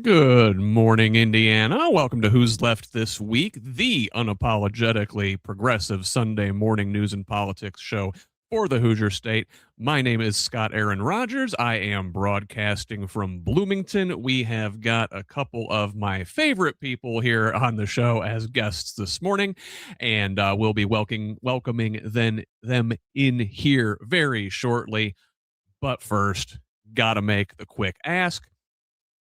Good morning, Indiana. Welcome to Who's Left This Week, the unapologetically progressive Sunday morning news and politics show for the Hoosier State. My name is Scott Aaron Rogers. I am broadcasting from Bloomington. We have got a couple of my favorite people here on the show as guests this morning, and we'll be welcoming them in here very shortly. But first, gotta make the quick ask.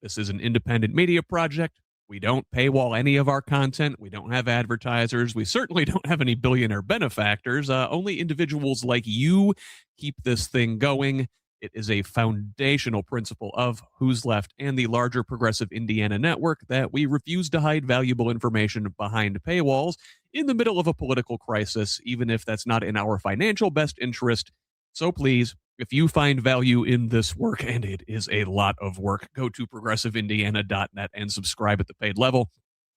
This is an independent media project. We don't paywall any of our content. We don't have advertisers. We certainly don't have any billionaire benefactors. Only individuals like you keep this thing going. It is a foundational principle of Who's Left and the larger Progressive Indiana network that we refuse to hide valuable information behind paywalls in the middle of a political crisis, even if that's not in our financial best interest. So please, if you find value in this work, and it is a lot of work, go to progressiveindiana.net and subscribe at the paid level.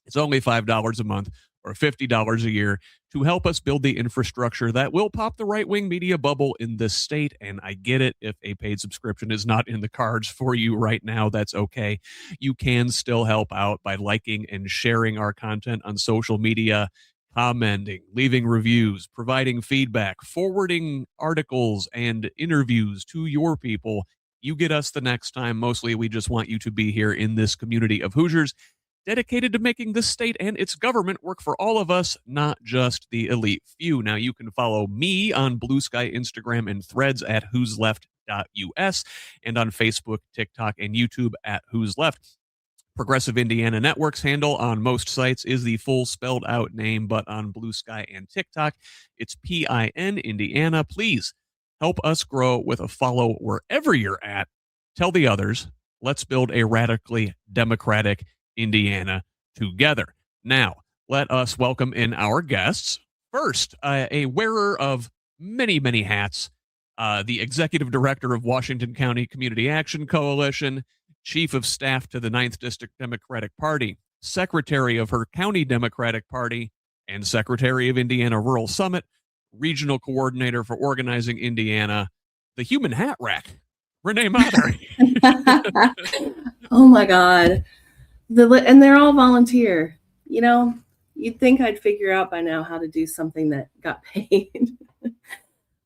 It's only $5 a month or $50 a year to help us build the infrastructure that will pop the right-wing media bubble in this state. And I get it. If a paid subscription is not in the cards for you right now, that's okay. You can still help out by liking and sharing our content on social media, commenting, leaving reviews, providing feedback, forwarding articles and interviews to your people. You get us the next time. Mostly, we just want you to be here in this community of Hoosiers dedicated to making this state and its government work for all of us, not just the elite few. Now, you can follow me on Blue Sky, Instagram, and Threads at whosleft.us, and on Facebook, TikTok, and YouTube at Who's Left. Progressive Indiana Network's handle on most sites is the full spelled out name, but on Blue Sky and TikTok, it's PIN Indiana. Please help us grow with a follow wherever you're at. Tell the others. Let's build a radically democratic Indiana together. Now, let us welcome in our guests. First, a wearer of many, many hats, the executive director of Washington County Community Action Coalition, Chief of Staff to the 9th District Democratic Party, Secretary of her County Democratic Party, and Secretary of Indiana Rural Summit, Regional Coordinator for Organizing Indiana, the Human Hat Rack, Lorraine Motel. Oh my God. And they're all volunteer. You know, you'd think I'd figure out by now how to do something that got paid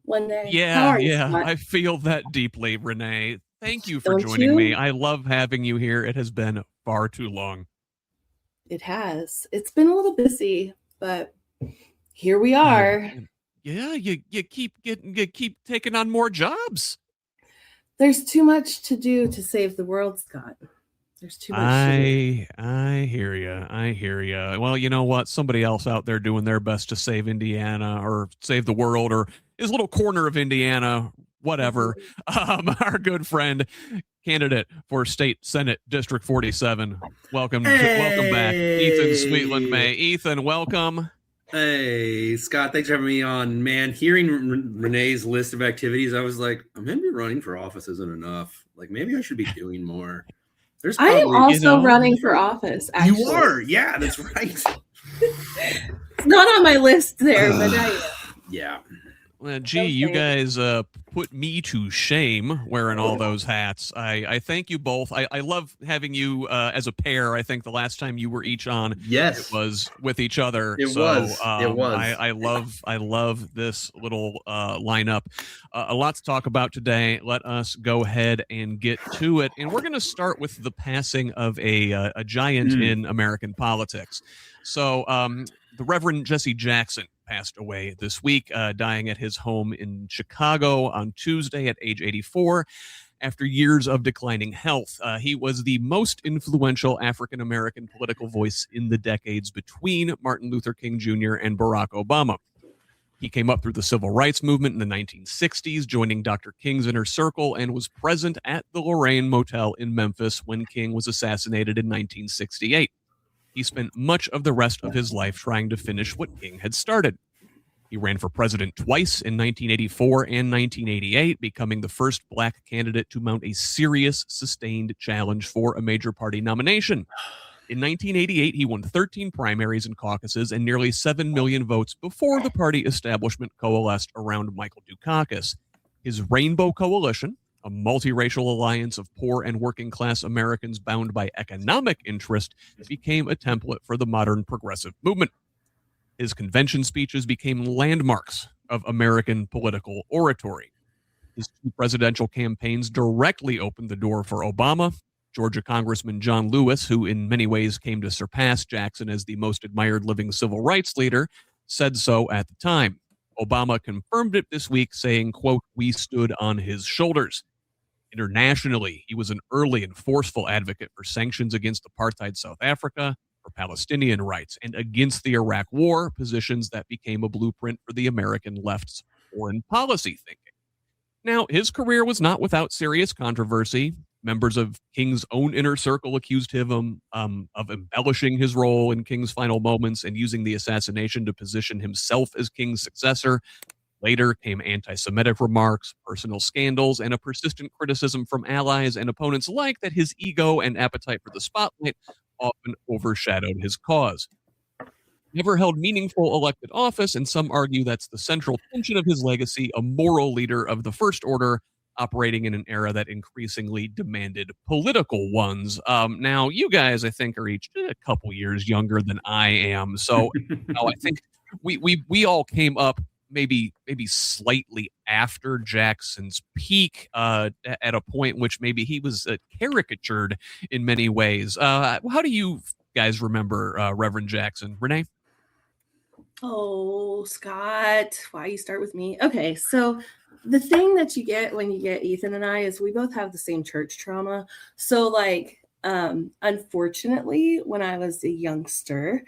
one day. Yeah, I feel that deeply, Renee. Thank you for joining me. I love having you here. It has been far too long. It has. It's been a little busy, but here we are. Yeah, you keep taking on more jobs. There's too much to do to save the world, Scott. There's too much to do. I hear you. Well, you know what? Somebody else out there doing their best to save Indiana or save the world or his little corner of Indiana, whatever. Our good friend, candidate for State Senate District 47. Welcome back, Ethan Sweetland May. Ethan, welcome. Hey, Scott, thanks for having me on. Man, hearing Renee's list of activities, I was like, maybe running for office isn't enough. Like, maybe I should be doing more. I am also running for office, actually. You are? Yeah, that's right. It's not on my list there, but I am. Yeah. Well, gee, you guys put me to shame wearing all those hats. I thank you both. I love having you as a pair. I think the last time you were each on, yes, it was with each other. It was. I love this little lineup. A lot to talk about today. Let us go ahead and get to it. And we're going to start with the passing of a giant in American politics. So the Reverend Jesse Jackson passed away this week, dying at his home in Chicago on Tuesday at age 84 after years of declining health. He was the most influential African-American political voice in the decades between Martin Luther King Jr. and Barack Obama. He came up through the civil rights movement in the 1960s, joining Dr. King's inner circle, and was present at the Lorraine Motel in Memphis when King was assassinated in 1968. He spent much of the rest of his life trying to finish what King had started. He ran for president twice in 1984 and 1988, becoming the first black candidate to mount a serious, sustained challenge for a major party nomination. In 1988, he won 13 primaries and caucuses and nearly 7 million votes before the party establishment coalesced around Michael Dukakis. His Rainbow Coalition, a multiracial alliance of poor and working class Americans bound by economic interest, became a template for the modern progressive movement. His convention speeches became landmarks of American political oratory. His two presidential campaigns directly opened the door for Obama. Georgia Congressman John Lewis, who in many ways came to surpass Jackson as the most admired living civil rights leader, said so at the time. Obama confirmed it this week, saying, quote, "We stood on his shoulders." Internationally, he was an early and forceful advocate for sanctions against apartheid South Africa, for Palestinian rights, and against the Iraq War, positions that became a blueprint for the American left's foreign policy thinking. Now, his career was not without serious controversy. Members of King's own inner circle accused him of embellishing his role in King's final moments and using the assassination to position himself as King's successor. Later came anti-Semitic remarks, personal scandals, and a persistent criticism from allies and opponents alike that his ego and appetite for the spotlight often overshadowed his cause. Never held meaningful elected office, and some argue that's the central tension of his legacy, a moral leader of the First Order, operating in an era that increasingly demanded political ones. Now, you guys, I think, are each a couple years younger than I am, so I think we all came up maybe slightly after Jackson's peak, at a point in which maybe he was caricatured in many ways. How do you guys remember Reverend Jackson? Renee? Oh, Scott, why you start with me? Okay, so the thing that you get when you get Ethan and I is we both have the same church trauma. So like, unfortunately, when I was a youngster,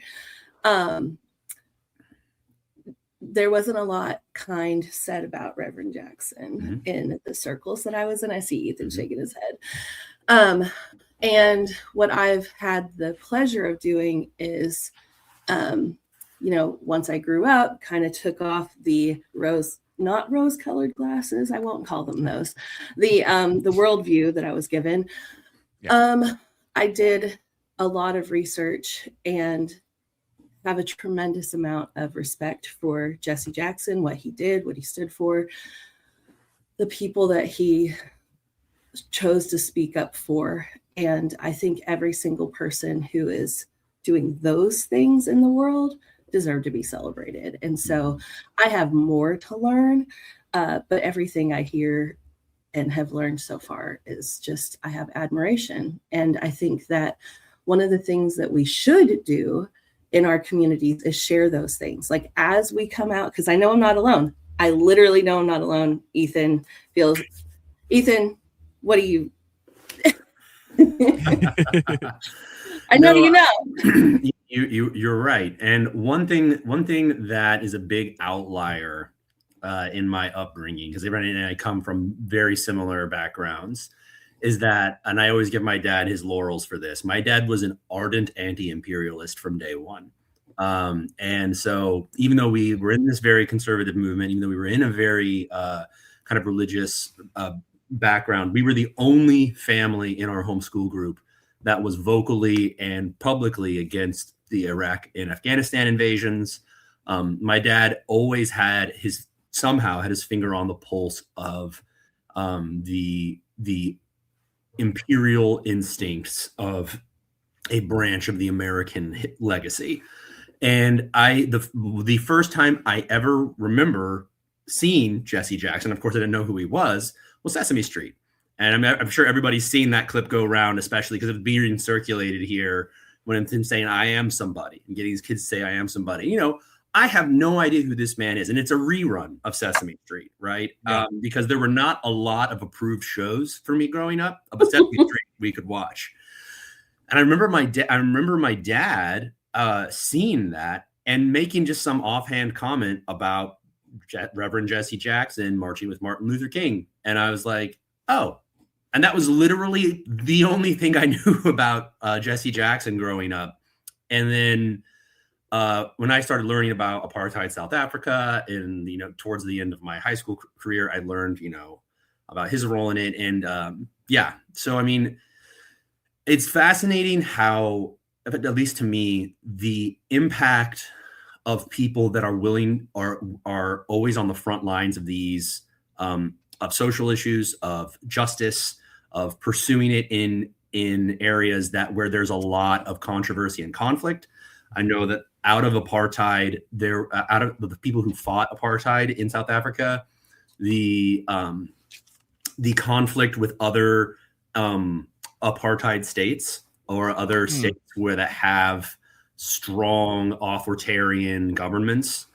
there wasn't a lot kind said about Reverend Jackson in the circles that I was in. I see Ethan shaking his head. And what I've had the pleasure of doing is, once I grew up, kind of took off the not rose-colored glasses. I won't call them those. The worldview that I was given. Yeah. I did a lot of research and have a tremendous amount of respect for Jesse Jackson, what he did, what he stood for, the people that he chose to speak up for. And I think every single person who is doing those things in the world deserve to be celebrated. And so I have more to learn, but everything I hear and have learned so far is just, I have admiration. And I think that one of the things that we should do in our communities is share those things. Like as we come out, because I know I'm not alone. I literally know I'm not alone. Ethan, what do you? I know you know. You're right. And one thing that is a big outlier in my upbringing, because Brandon and I come from very similar backgrounds, is that, and I always give my dad his laurels for this. My dad was an ardent anti-imperialist from day one. And so even though we were in this very conservative movement, even though we were in a very kind of religious background, we were the only family in our homeschool group that was vocally and publicly against the Iraq and Afghanistan invasions. My dad always had his finger on the pulse of the imperial instincts of a branch of the American legacy. And the first time I ever remember seeing Jesse Jackson, of course I didn't know who he was Sesame Street. And I'm sure everybody's seen that clip go around, especially because it's being circulated here when it's him saying, "I am somebody," and getting his kids to say, "I am somebody." I have no idea who this man is. And it's a rerun of Sesame Street, right? Yeah. Because there were not a lot of approved shows for me growing up, but Sesame Street we could watch. And I remember my dad seeing that and making just some offhand comment about Reverend Jesse Jackson marching with Martin Luther King. And I was like, oh. And that was literally the only thing I knew about Jesse Jackson growing up. And then when I started learning about apartheid South Africa and, towards the end of my high school career, I learned, about his role in it. And so, I mean, it's fascinating how, at least to me, the impact of people that are willing are always on the front lines of these social issues, of justice, of pursuing it in areas where there's a lot of controversy and conflict. I know that out of apartheid, out of the people who fought apartheid in South Africa, the conflict with other apartheid states or other states that have strong authoritarian governments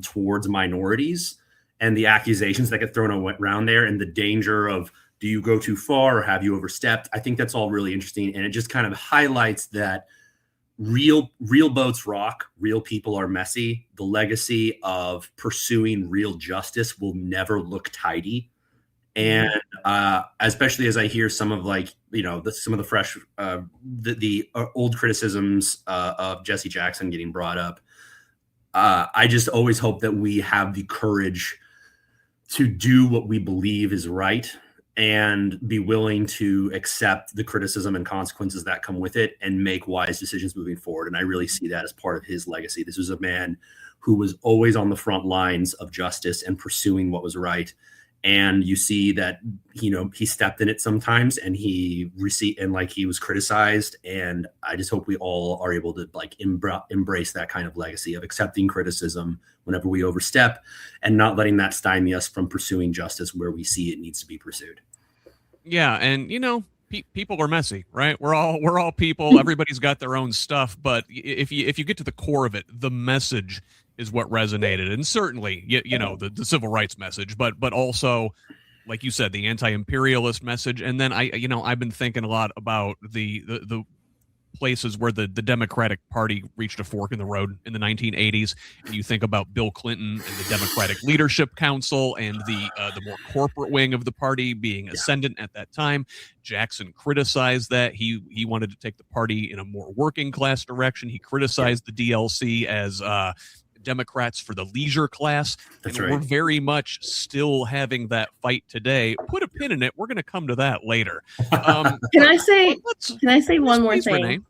towards minorities, and the accusations that get thrown around there, and the danger of, do you go too far or have you overstepped? I think that's all really interesting, and it just kind of highlights that real boats rock, real people are messy. The legacy of pursuing real justice will never look tidy. And especially as I hear some of some of the fresh, the old criticisms of Jesse Jackson getting brought up, I just always hope that we have the courage to do what we believe is right and be willing to accept the criticism and consequences that come with it and make wise decisions moving forward. And I really see that as part of his legacy. This was a man who was always on the front lines of justice and pursuing what was right. And you see that, he stepped in it sometimes, and he was criticized. And I just hope we all are able to embrace that kind of legacy of accepting criticism whenever we overstep and not letting that stymie us from pursuing justice where we see it needs to be pursued. Yeah. And, people are messy, right? We're all people. Everybody's got their own stuff. But if you get to the core of it, the message is what resonated. And certainly, the civil rights message, but also, like you said, the anti-imperialist message. And then I've been thinking a lot about the places where the Democratic Party reached a fork in the road in the 1980s. And you think about Bill Clinton and the Democratic Leadership Council and the more corporate wing of the party being ascendant at that time. Jackson criticized that. He wanted to take the party in a more working class direction. He criticized the DLC as Democrats for the leisure class. That's and right. We're very much still having that fight today. Put a pin in it. We're going to come to that later. Can I say one more thing? Renee.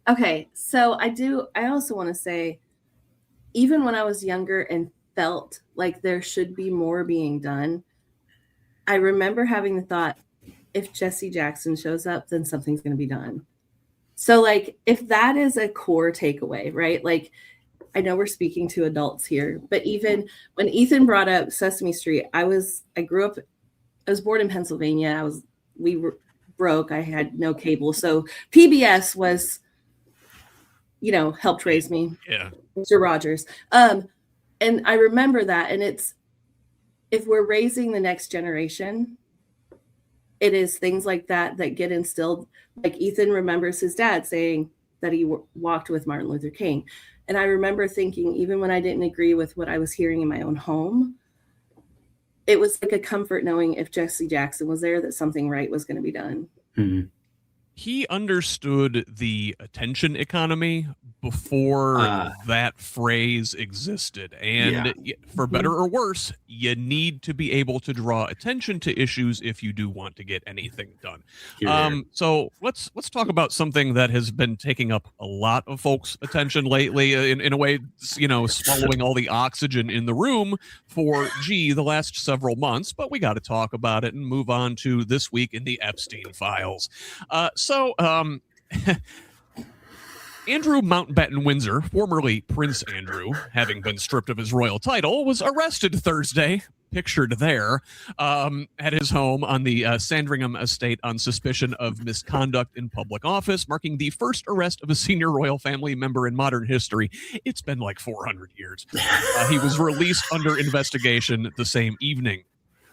Okay, so I also want to say, even when I was younger and felt like there should be more being done, I remember having the thought, if Jesse Jackson shows up, then something's going to be done. So if that is a core takeaway, right? I know we're speaking to adults here, but even when Ethan brought up Sesame Street, I was born in Pennsylvania. We were broke. I had no cable. So PBS was, helped raise me. Yeah. Mr. Rogers. And I remember that. And if we're raising the next generation, it is things like that get instilled. Like Ethan remembers his dad saying that he walked with Martin Luther King. And I remember thinking, even when I didn't agree with what I was hearing in my own home, it was like a comfort knowing if Jesse Jackson was there, that something right was going to be done. Mm-hmm. He understood the attention economy before that phrase existed. And for better or worse, you need to be able to draw attention to issues if you do want to get anything done. So let's talk about something that has been taking up a lot of folks' attention lately, in a way, swallowing all the oxygen in the room for the last several months. But we got to talk about it and move on to this week in the Epstein files. Andrew Mountbatten Windsor, formerly Prince Andrew, having been stripped of his royal title, was arrested Thursday, pictured there, at his home on the Sandringham estate on suspicion of misconduct in public office, marking the first arrest of a senior royal family member in modern history. It's been like 400 years. He was released under investigation the same evening.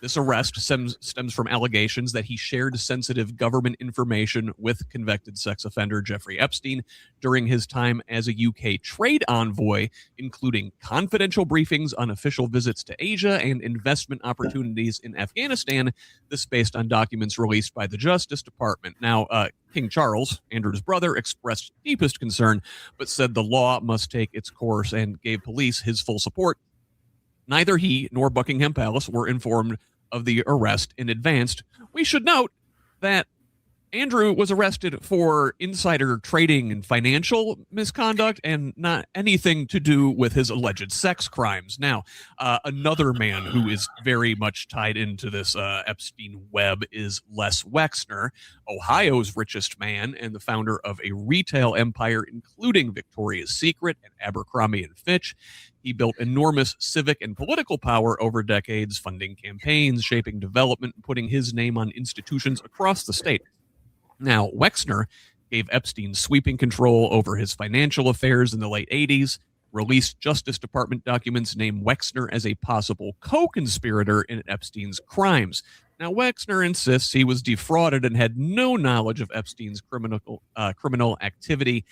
This arrest stems from allegations that he shared sensitive government information with convicted sex offender Jeffrey Epstein during his time as a UK trade envoy, including confidential briefings on official visits to Asia and investment opportunities in Afghanistan. This based on documents released by the Justice Department. Now, King Charles, Andrew's brother, expressed deepest concern, but said the law must take its course and gave police his full support. Neither he nor Buckingham Palace were informed of the arrest in advance. We should note that Andrew was arrested for insider trading and financial misconduct and not anything to do with his alleged sex crimes. Now, another man who is very much tied into this Epstein web is Les Wexner, Ohio's richest man and the founder of a retail empire, including Victoria's Secret and Abercrombie and Fitch. He built enormous civic and political power over decades, funding campaigns, shaping development, and putting his name on institutions across the state. Now, Wexner gave Epstein sweeping control over his financial affairs in the late 80s, released Justice Department documents named Wexner as a possible co-conspirator in Epstein's crimes. Now, Wexner insists he was defrauded and had no knowledge of Epstein's criminal activity.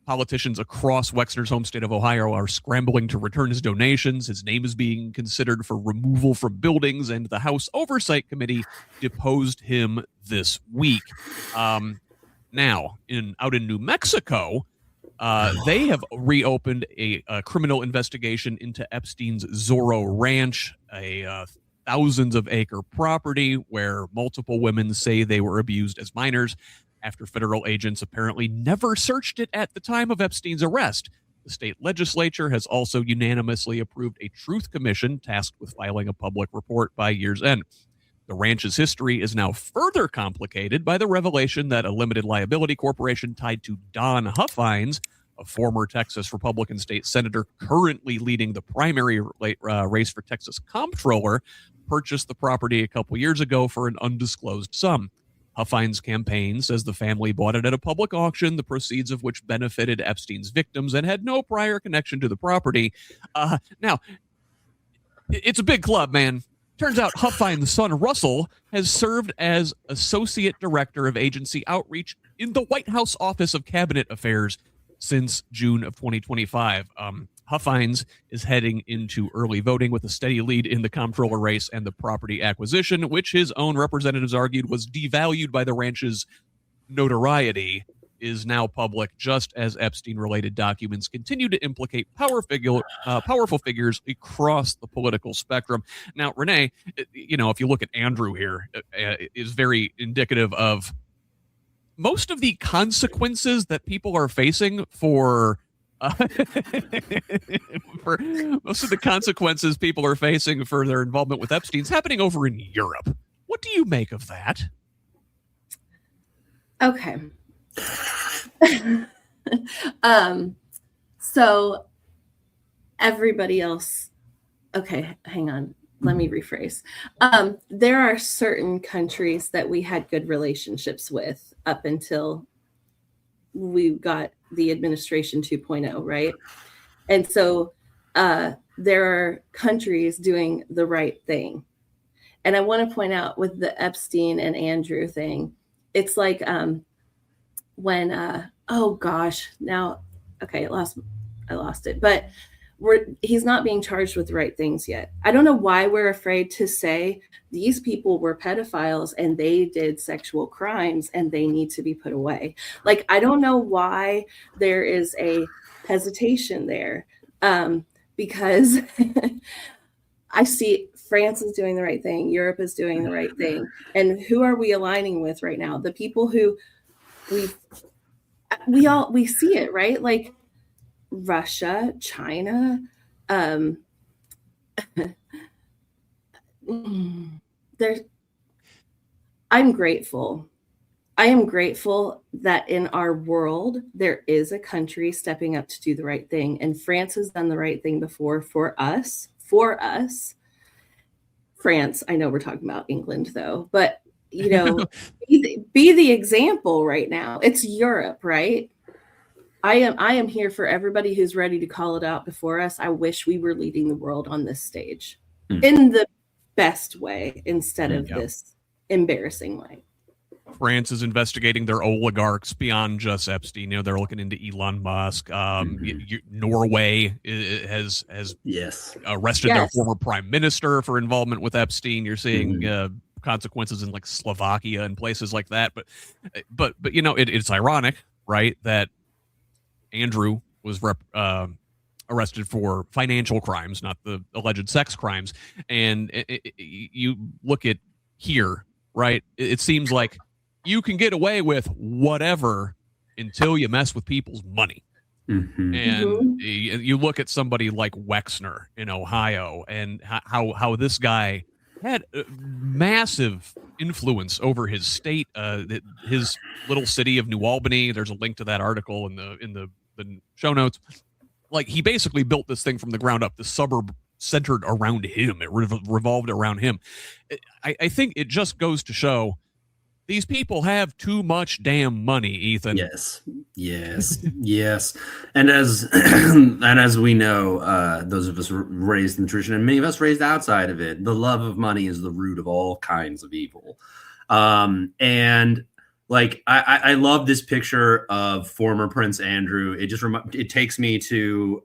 Politicians across Wexner's home state of Ohio are scrambling to return his donations. His name is being considered for removal from buildings, and the House Oversight Committee deposed him this week. Now, out in New Mexico, they have reopened a criminal investigation into Epstein's Zorro Ranch, a thousands of acre property where multiple women say they were abused as minors, after federal agents apparently never searched it at the time of Epstein's arrest. The state legislature has also unanimously approved a truth commission tasked with filing a public report by year's end. The ranch's history is now further complicated by the revelation that a limited liability corporation tied to Don Huffines, a former Texas Republican state senator currently leading the primary race for Texas comptroller, purchased the property a couple years ago for an undisclosed sum. Huffines' campaign says the family bought it at a public auction, the proceeds of which benefited Epstein's victims and had no prior connection to the property. Now, it's a big club, man. Turns out Huffines' son, Russell, has served as associate director of agency outreach in the White House Office of Cabinet Affairs since June of 2025. Huffines is heading into early voting with a steady lead in the comptroller race and the property acquisition, which his own representatives argued was devalued by the ranch's notoriety, is now public, just as Epstein-related documents continue to implicate powerful figures across the political spectrum. Now, Renee, if you look at Andrew here, is very indicative of most of the consequences that people are facing for most of the consequences people are facing for their involvement with Epstein's happening over in Europe. What do you make of that? Okay. So everybody else, okay, hang on. Let me rephrase. There are certain countries that we had good relationships with up until we got the administration 2.0, right? And so there are countries doing the right thing. And I want to point out with the Epstein and Andrew thing, it's like when, oh gosh, now, okay, I lost it, but he's not being charged with the right things yet. I don't know why we're afraid to say these people were pedophiles and they did sexual crimes and they need to be put away. Like, I don't know why there is a hesitation there, because I see France is doing the right thing. Europe is doing the right thing. And who are we aligning with right now? The people who we see it, right? Like, Russia, China, I'm grateful. I am grateful that in our world, there is a country stepping up to do the right thing. And France has done the right thing before for us. France, I know we're talking about England though, but be the example right now. It's Europe, right? I am here for everybody who's ready to call it out before us. I wish we were leading the world on this stage in the best way instead of this embarrassing way. France is investigating their oligarchs beyond just Epstein. They're looking into Elon Musk. Norway has arrested their former prime minister for involvement with Epstein. You're seeing consequences in like Slovakia and places like that. But it's ironic, right, that Andrew was arrested for financial crimes, not the alleged sex crimes. And you look at here, right? It seems like you can get away with whatever until you mess with people's money. Mm-hmm. And you look at somebody like Wexner in Ohio and how this guy had massive influence over his state, his little city of New Albany. There's a link to that article in the show notes. Like, he basically built this thing from the ground up. The suburb centered around him. It revolved around him. I think it just goes to show these people have too much damn money, Ethan. Yes. And as we know, those of us raised in the tradition, and many of us raised outside of it, the love of money is the root of all kinds of evil. And like, I love this picture of former Prince Andrew. It takes me to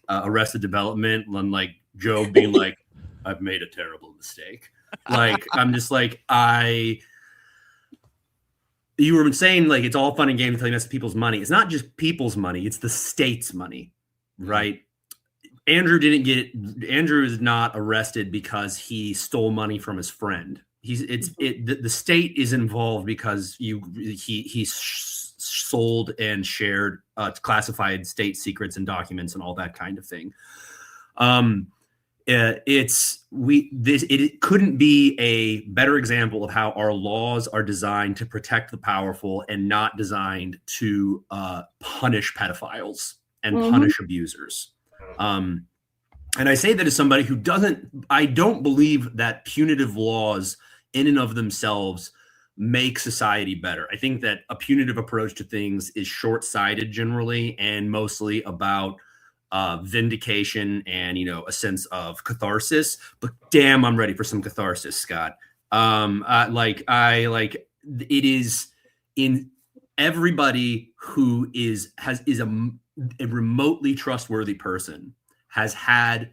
Arrested Development, when like Joe being like, "I've made a terrible mistake." Like, I'm just like, you were saying, like, it's all fun and games until you mess with people's money. It's not just people's money; it's the state's money, right? Andrew is not arrested because he stole money from his friend. The state is involved because he sold and shared classified state secrets and documents and all that kind of thing. It couldn't be a better example of how our laws are designed to protect the powerful and not designed to punish pedophiles and punish abusers. And I say that as somebody who I don't believe that punitive laws in and of themselves make society better. I think that a punitive approach to things is short-sighted generally, and mostly about vindication and, a sense of catharsis. But damn, I'm ready for some catharsis, Scott. It is in everybody who is a remotely trustworthy person has had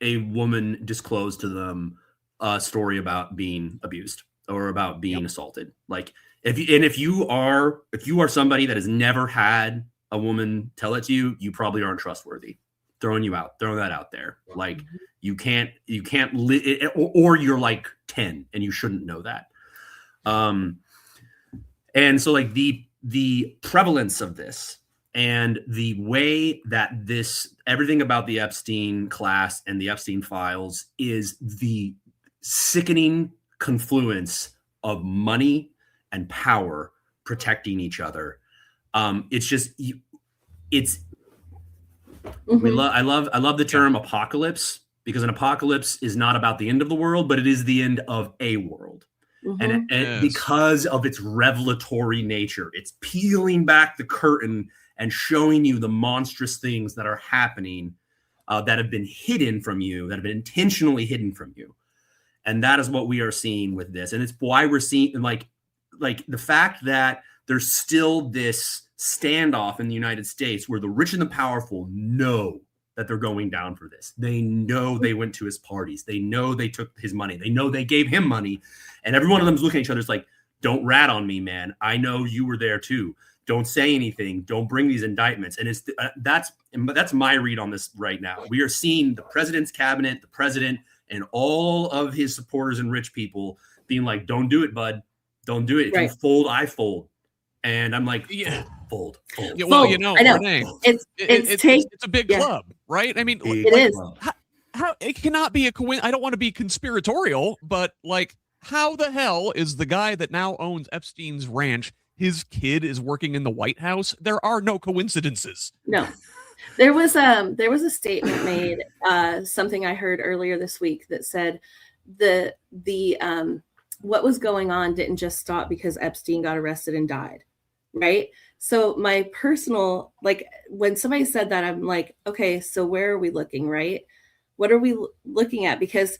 a woman disclose to them a story about being abused or about being assaulted. Like, if you are somebody that has never had a woman tell it to you, you probably aren't trustworthy. Throwing that out there. Like, you can't or you're like 10 and you shouldn't know that. And so, like, the prevalence of this and the way that everything about the Epstein class and the Epstein files is the sickening confluence of money and power protecting each other. It's just, I love the term apocalypse, because an apocalypse is not about the end of the world, but it is the end of a world. And because of its revelatory nature, it's peeling back the curtain and showing you the monstrous things that are happening, that have been hidden from you, that have been intentionally hidden from you. And that is what we are seeing with this. And it's why we're seeing, like the fact that there's still this standoff in the United States where the rich and the powerful know that they're going down for this. They know they went to his parties. They know they took his money. They know they gave him money. And every one of them is looking at each other. It's like, don't rat on me, man. I know you were there too. Don't say anything. Don't bring these indictments. And that's my read on this right now. We are seeing the president's cabinet, the president, and all of his supporters and rich people being like, don't do it, bud. Don't do it. If you fold, I fold. And I'm like, fold. Yeah, well, I know. Renee, It's a big club, right? I mean, it is. How it cannot be a coincidence. I don't want to be conspiratorial, but like, how the hell is the guy that now owns Epstein's ranch, his kid is working in the White House? There are no coincidences. No. There was a statement made, something I heard earlier this week that said the what was going on didn't just stop because Epstein got arrested and died, right? So my personal, like, when somebody said that, I'm like, okay, so where are we looking, right? What are we looking at? Because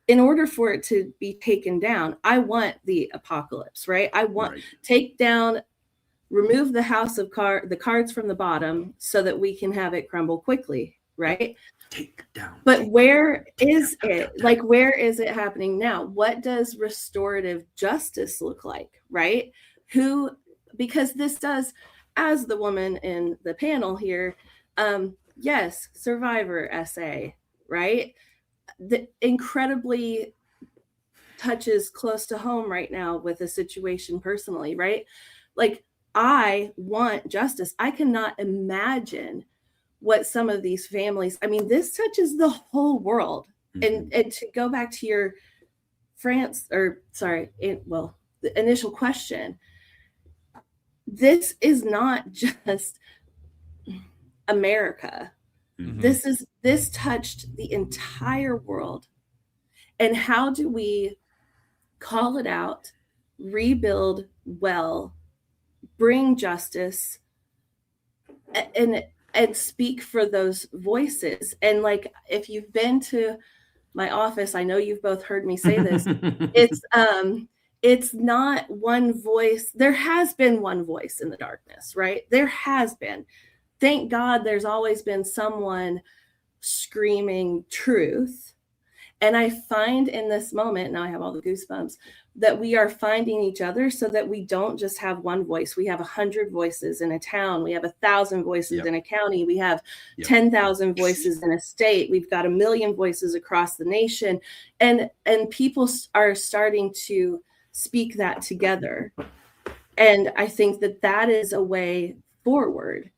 in order for it to be taken down, I want the apocalypse, right? I want take down, remove the house of the cards from the bottom so that we can have it crumble quickly, right? Take down. But where is it? Like, where is it happening now? What does restorative justice look like, right? Because this does, as the woman in the panel here, yes, survivor essay, right? The incredibly touches close to home right now with a situation personally, right? Like, I want justice. I cannot imagine what some of these families, I mean, this touches the whole world. And to go back to your the initial question, this is not just America. This touched the entire world. And how do we call it out, rebuild well, bring justice, and speak for those voices? And like, if you've been to my office, I know you've both heard me say this. It's not one voice. There has been one voice in the darkness, right? There has been. Thank God there's always been someone screaming truth. And I find in this moment, now I have all the goosebumps, that we are finding each other so that we don't just have one voice. We have 100 voices in a town. We have 1,000 voices in a county. We have 10,000 voices in a state. We've got 1 million voices across the nation. And people are starting to speak that together. And I think that is a way forward.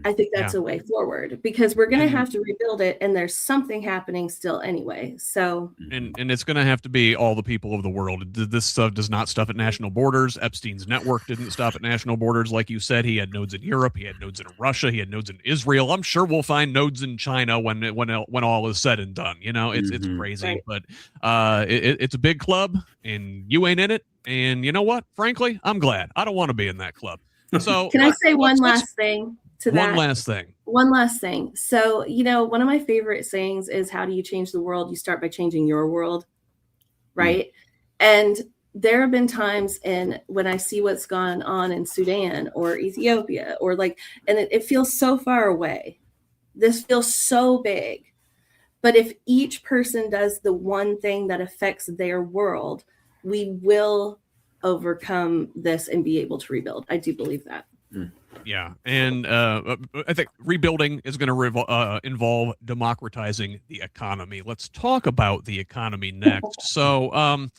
I think that's a way forward, because we're going to have to rebuild it, and there's something happening still anyway. So, and it's going to have to be all the people of the world. This stuff does not stop at national borders. Epstein's network didn't stop at national borders. Like you said, he had nodes in Europe, he had nodes in Russia, he had nodes in Israel. I'm sure we'll find nodes in China when all is said and done. You know, it's crazy, but it's a big club, and you ain't in it. And you know what? Frankly, I'm glad. I don't want to be in that club. So, can I say one last thing? One last thing. So, one of my favorite sayings is, how do you change the world? You start by changing your world. Right. And there have been times when I see what's gone on in Sudan or Ethiopia, or and it feels so far away. This feels so big. But if each person does the one thing that affects their world, we will overcome this and be able to rebuild. I do believe that. Yeah, and I think rebuilding is going to involve democratizing the economy. Let's talk about the economy next. So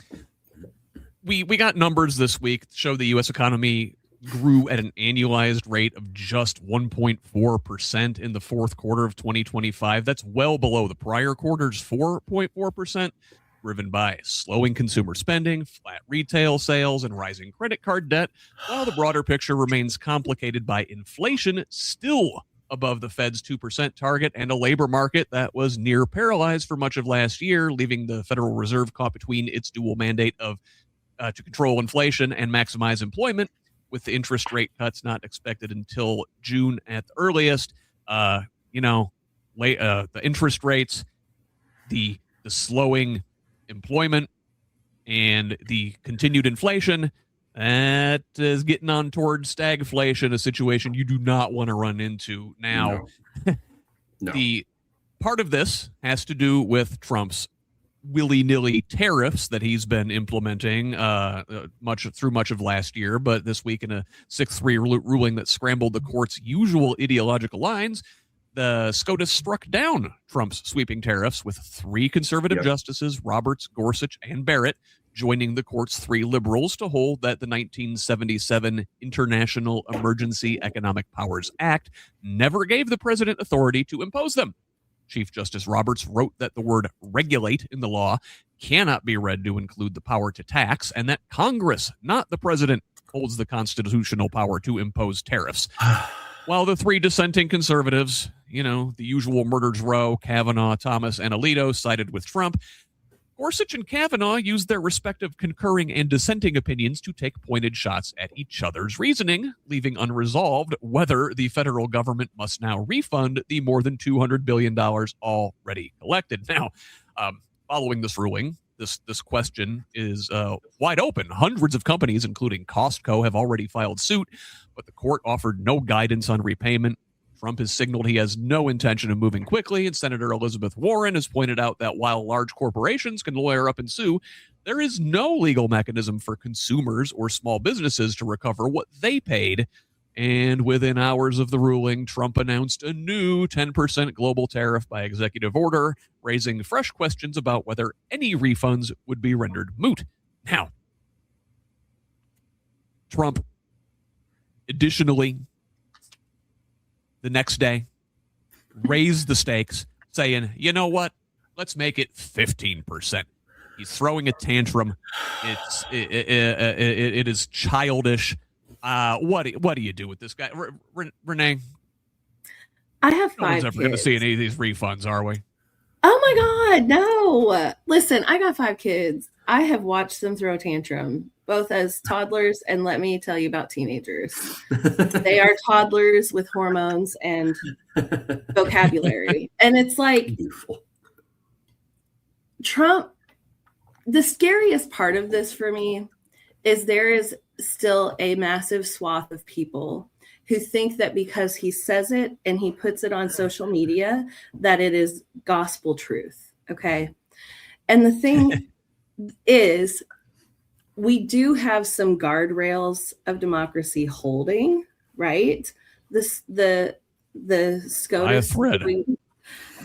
we got numbers this week that show the U.S. economy grew at an annualized rate of just 1.4% in the fourth quarter of 2025. That's well below the prior quarter's 4.4%. Driven by slowing consumer spending, flat retail sales, and rising credit card debt, while the broader picture remains complicated by inflation still above the Fed's 2% target and a labor market that was near paralyzed for much of last year, leaving the Federal Reserve caught between its dual mandate of to control inflation and maximize employment, with the interest rate cuts not expected until June at the earliest. The interest rates, the slowing employment, and the continued inflation, that is getting on towards stagflation, a situation you do not want to run into now. No. The part of this has to do with Trump's willy-nilly tariffs that he's been implementing much of last year, but this week in a 6-3 ruling that scrambled the court's usual ideological lines, the SCOTUS struck down Trump's sweeping tariffs, with 3 conservative justices, Roberts, Gorsuch, and Barrett, joining the court's 3 liberals to hold that the 1977 International Emergency Economic Powers Act never gave the president authority to impose them. Chief Justice Roberts wrote that the word regulate in the law cannot be read to include the power to tax, and that Congress, not the president, holds the constitutional power to impose tariffs. While the 3 dissenting conservatives, the usual murderers row, Kavanaugh, Thomas, and Alito, sided with Trump, Gorsuch and Kavanaugh used their respective concurring and dissenting opinions to take pointed shots at each other's reasoning, leaving unresolved whether the federal government must now refund the more than $200 billion already collected. Now, following this ruling, this question is wide open. Hundreds of companies, including Costco, have already filed suit, but the court offered no guidance on repayment. Trump has signaled he has no intention of moving quickly, and Senator Elizabeth Warren has pointed out that while large corporations can lawyer up and sue, there is no legal mechanism for consumers or small businesses to recover what they paid And within hours of the ruling, Trump announced a new 10% global tariff by executive order, raising fresh questions about whether any refunds would be rendered moot. Now, Trump, additionally, the next day, raised the stakes, saying, you know what? Let's make it 15%. He's throwing a tantrum. It is childish. What do you do with this guy, Renee? I have 5 No one's ever going to kids. see any of these refunds, are we? Oh my God, no. Listen, I got 5 kids. I have watched them throw a tantrum, both as toddlers and let me tell you about teenagers. They are toddlers with hormones and vocabulary. And it's like, Beautiful. Trump, the scariest part of this for me is there is still a massive swath of people who think that because he says it and he puts it on social media, that it is gospel truth. Okay. And the thing is, we do have some guardrails of democracy holding, right? The SCOTUS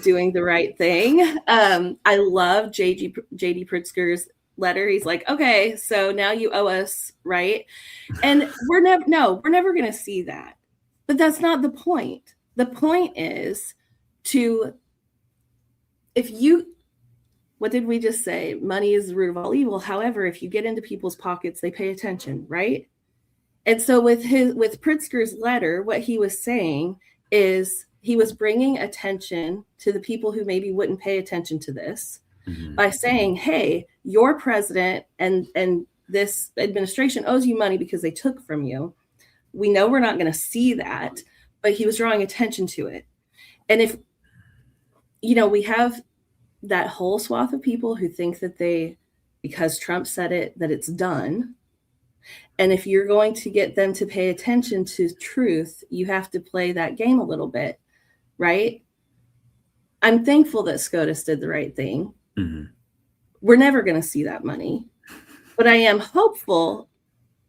doing the right thing. I love JD Pritzker's letter. He's like, okay, so now you owe us, right? And we're never going to see that. But that's not the point. The point is what did we just say? Money is the root of all evil. However, if you get into people's pockets, they pay attention, right? And so with Pritzker's letter, what he was saying is he was bringing attention to the people who maybe wouldn't pay attention to this by saying, hey, your president and this administration owes you money because they took from you. We know we're not going to see that, but he was drawing attention to it. And if, we have that whole swath of people who think that because Trump said it, that it's done. And if you're going to get them to pay attention to truth, you have to play that game a little bit, right? I'm thankful that SCOTUS did the right thing. Mm-hmm. We're never going to see that money. But I am hopeful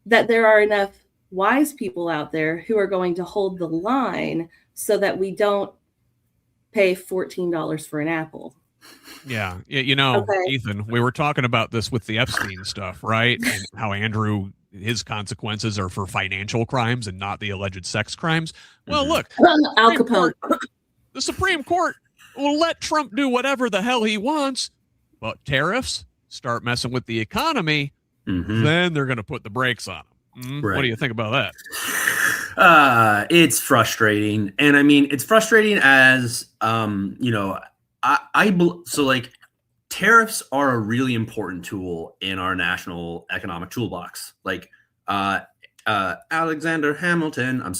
that there are enough wise people out there who are going to hold the line so that we don't pay $14 for an apple. Yeah. Okay. Ethan, we were talking about this with the Epstein stuff, right? And how Andrew, his consequences are for financial crimes and not the alleged sex crimes. Well, look, Al Capone. The Supreme Court will let Trump do whatever the hell he wants, but tariffs start messing with the economy, then they're going to put the brakes on them. Right. What do you think about that? It's frustrating. And I mean, it's frustrating as, tariffs are a really important tool in our national economic toolbox. Like Alexander Hamilton,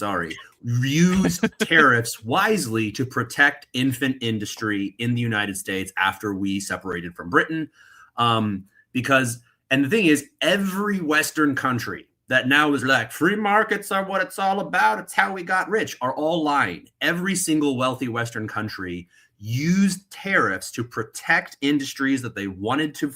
used tariffs wisely to protect infant industry in the United States after we separated from Britain. And the thing is, every Western country that now is like free markets are what it's all about, it's how we got rich, are all lying. Every single wealthy Western country used tariffs to protect industries that they wanted to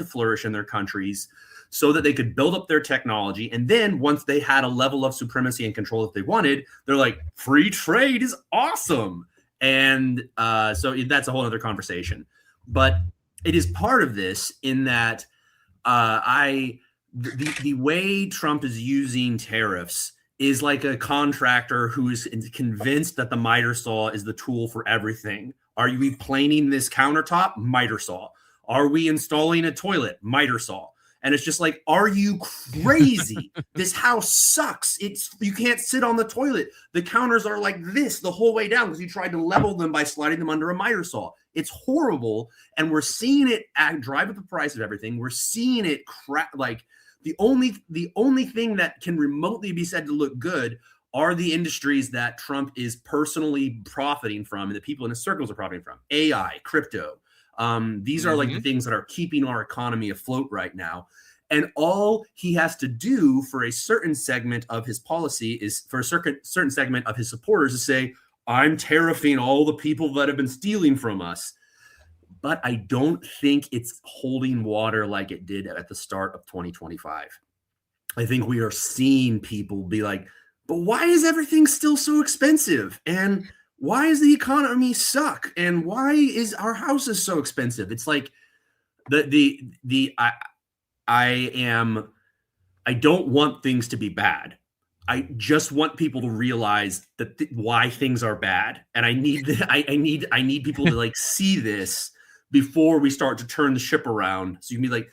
flourish in their countries so that they could build up their technology. And then once they had a level of supremacy and control that they wanted, they're like, free trade is awesome. And so that's a whole other conversation. But it is part of this in that the way Trump is using tariffs is like a contractor who is convinced that the miter saw is the tool for everything. Are we planing this countertop? Miter saw. Are we installing a toilet? Miter saw. And it's just like, are you crazy? This house sucks. You can't sit on the toilet. The counters are like this the whole way down because you tried to level them by sliding them under a miter saw. It's horrible. And we're seeing it drive up the price of everything. We're seeing it like the only thing that can remotely be said to look good are the industries that Trump is personally profiting from and the people in his circles are profiting from. AI, crypto. These are like the things that are keeping our economy afloat right now. And all he has to do for a certain segment of his policy is for a certain segment of his supporters to say, I'm tariffing all the people that have been stealing from us. But I don't think it's holding water like it did at the start of 2025. I think we are seeing people be like, but why is everything still so expensive? And why is the economy suck? And why is our houses so expensive? It's like I don't want things to be bad. I just want people to realize that why things are bad, and I need people to like see this before we start to turn the ship around. So you can be like,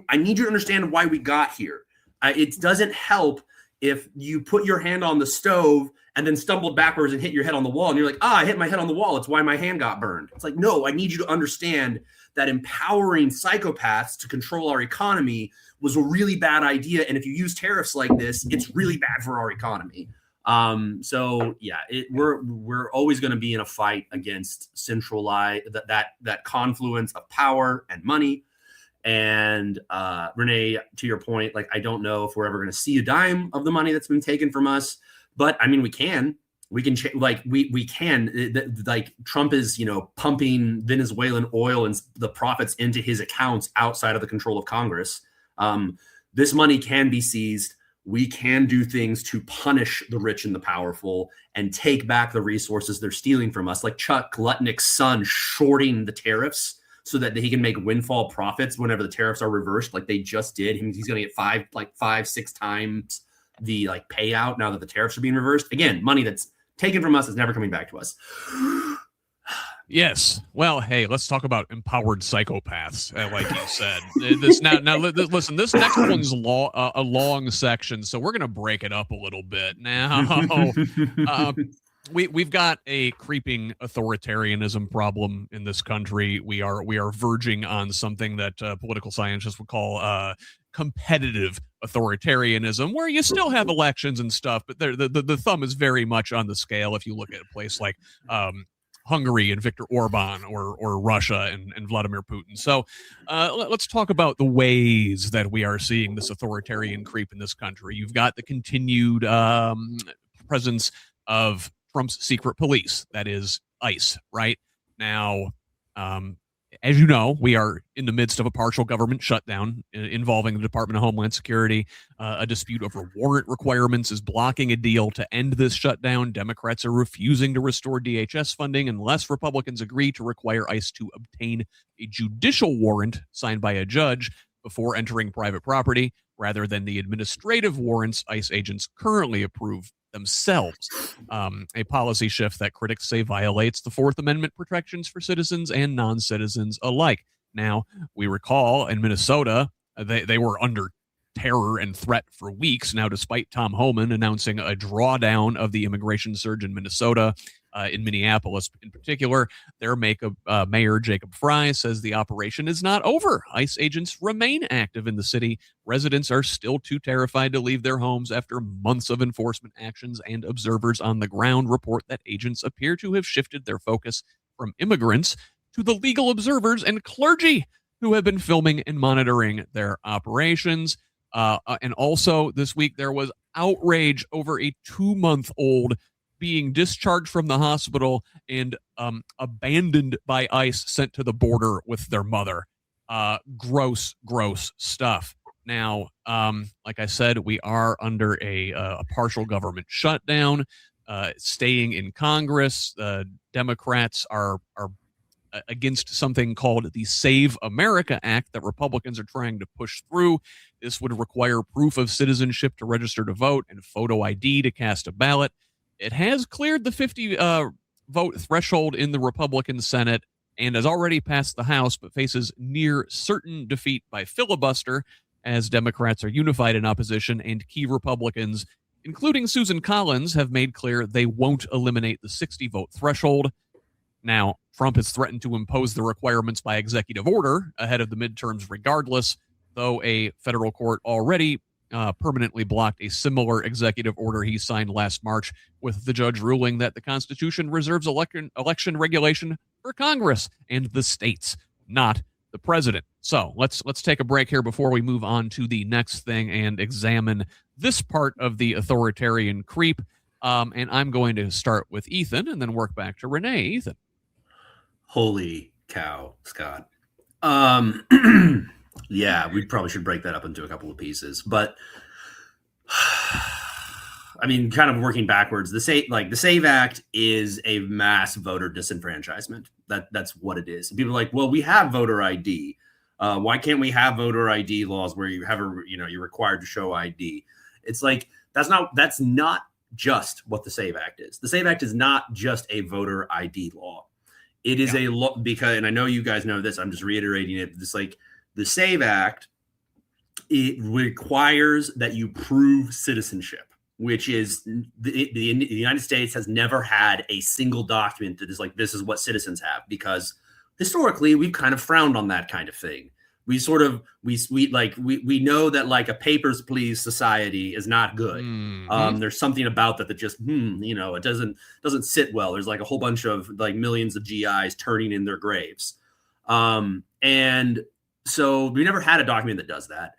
I need you to understand why we got here. It doesn't help if you put your hand on the stove and then stumbled backwards and hit your head on the wall, and you're like, I hit my head on the wall. It's why my hand got burned. It's like, no, I need you to understand that empowering psychopaths to control our economy was a really bad idea. And if you use tariffs like this, it's really bad for our economy. So yeah, we're always going to be in a fight against centralized that confluence of power and money. And Renee, to your point, like, I don't know if we're ever going to see a dime of the money that's been taken from us, but I mean, we can like Trump is, pumping Venezuelan oil and the profits into his accounts outside of the control of Congress. This money can be seized. We can do things to punish the rich and the powerful and take back the resources they're stealing from us, like Chuck Lutnick's son shorting the tariffs so that he can make windfall profits whenever the tariffs are reversed, like they just did. He's going to get 5-6 times the like payout now that the tariffs are being reversed. Again, money that's taken from us is never coming back to us. Yes. Well, hey, let's talk about empowered psychopaths, like you said. Listen, this next one's a long section, so we're going to break it up a little bit. Now, we've got a creeping authoritarianism problem in this country. We are verging on something that political scientists would call competitive authoritarianism, where you still have elections and stuff, but the thumb is very much on the scale. If you look at a place like Hungary and Viktor Orban, or Russia and Vladimir Putin. So let's talk about the ways that we are seeing this authoritarian creep in this country. You've got the continued presence of Trump's secret police, that is ICE, right? Now, as you know, we are in the midst of a partial government shutdown involving the Department of Homeland Security. A dispute over warrant requirements is blocking a deal to end this shutdown. Democrats are refusing to restore DHS funding unless Republicans agree to require ICE to obtain a judicial warrant signed by a judge before entering private property, rather than the administrative warrants ICE agents currently approve themselves. A policy shift that critics say violates the Fourth Amendment protections for citizens and non-citizens alike. Now, we recall in Minnesota, they were under terror and threat for weeks. Now, despite Tom Homan announcing a drawdown of the immigration surge in Minnesota, in Minneapolis in particular, their mayor, Jacob Fry, says the operation is not over. ICE agents remain active in the city. Residents are still too terrified to leave their homes after months of enforcement actions, and observers on the ground report that agents appear to have shifted their focus from immigrants to the legal observers and clergy who have been filming and monitoring their operations. And also this week, there was outrage over a 2-month-old being discharged from the hospital and abandoned by ICE, sent to the border with their mother. Gross stuff. Now, like I said, we are under a partial government shutdown, staying in Congress. Democrats are against something called the Save America Act that Republicans are trying to push through. This would require proof of citizenship to register to vote and photo ID to cast a ballot. It has cleared the 50 vote threshold in the Republican Senate and has already passed the House, but faces near certain defeat by filibuster, as Democrats are unified in opposition, and key Republicans, including Susan Collins, have made clear they won't eliminate the 60 vote threshold. Now, Trump has threatened to impose the requirements by executive order ahead of the midterms regardless, though a federal court already permanently blocked a similar executive order he signed last March, with the judge ruling that the Constitution reserves election regulation for Congress and the states, not the president. So let's take a break here before we move on to the next thing and examine this part of the authoritarian creep. And I'm going to start with Ethan and then work back to Renee. Ethan. Holy cow, Scott. Yeah, we probably should break that up into a couple of pieces. But I I mean, kind of working backwards, the SAVE Act is a mass voter disenfranchisement. That's what it is. And people are like, well, we have voter ID. Why can't we have voter ID laws where you're required to show ID? It's like, that's not just what the SAVE Act is. The SAVE Act is not just a voter ID law. It is a law because, and I know you guys know this, I'm just reiterating it. It's like the SAVE Act, it requires that you prove citizenship, which is the United States has never had a single document that is like, this is what citizens have, because historically we've kind of frowned on that kind of thing. We know that like a papers please society is not good. Mm-hmm. There's something about that just, it doesn't sit well. There's like a whole bunch of like millions of GIs turning in their graves. And so we never had a document that does that.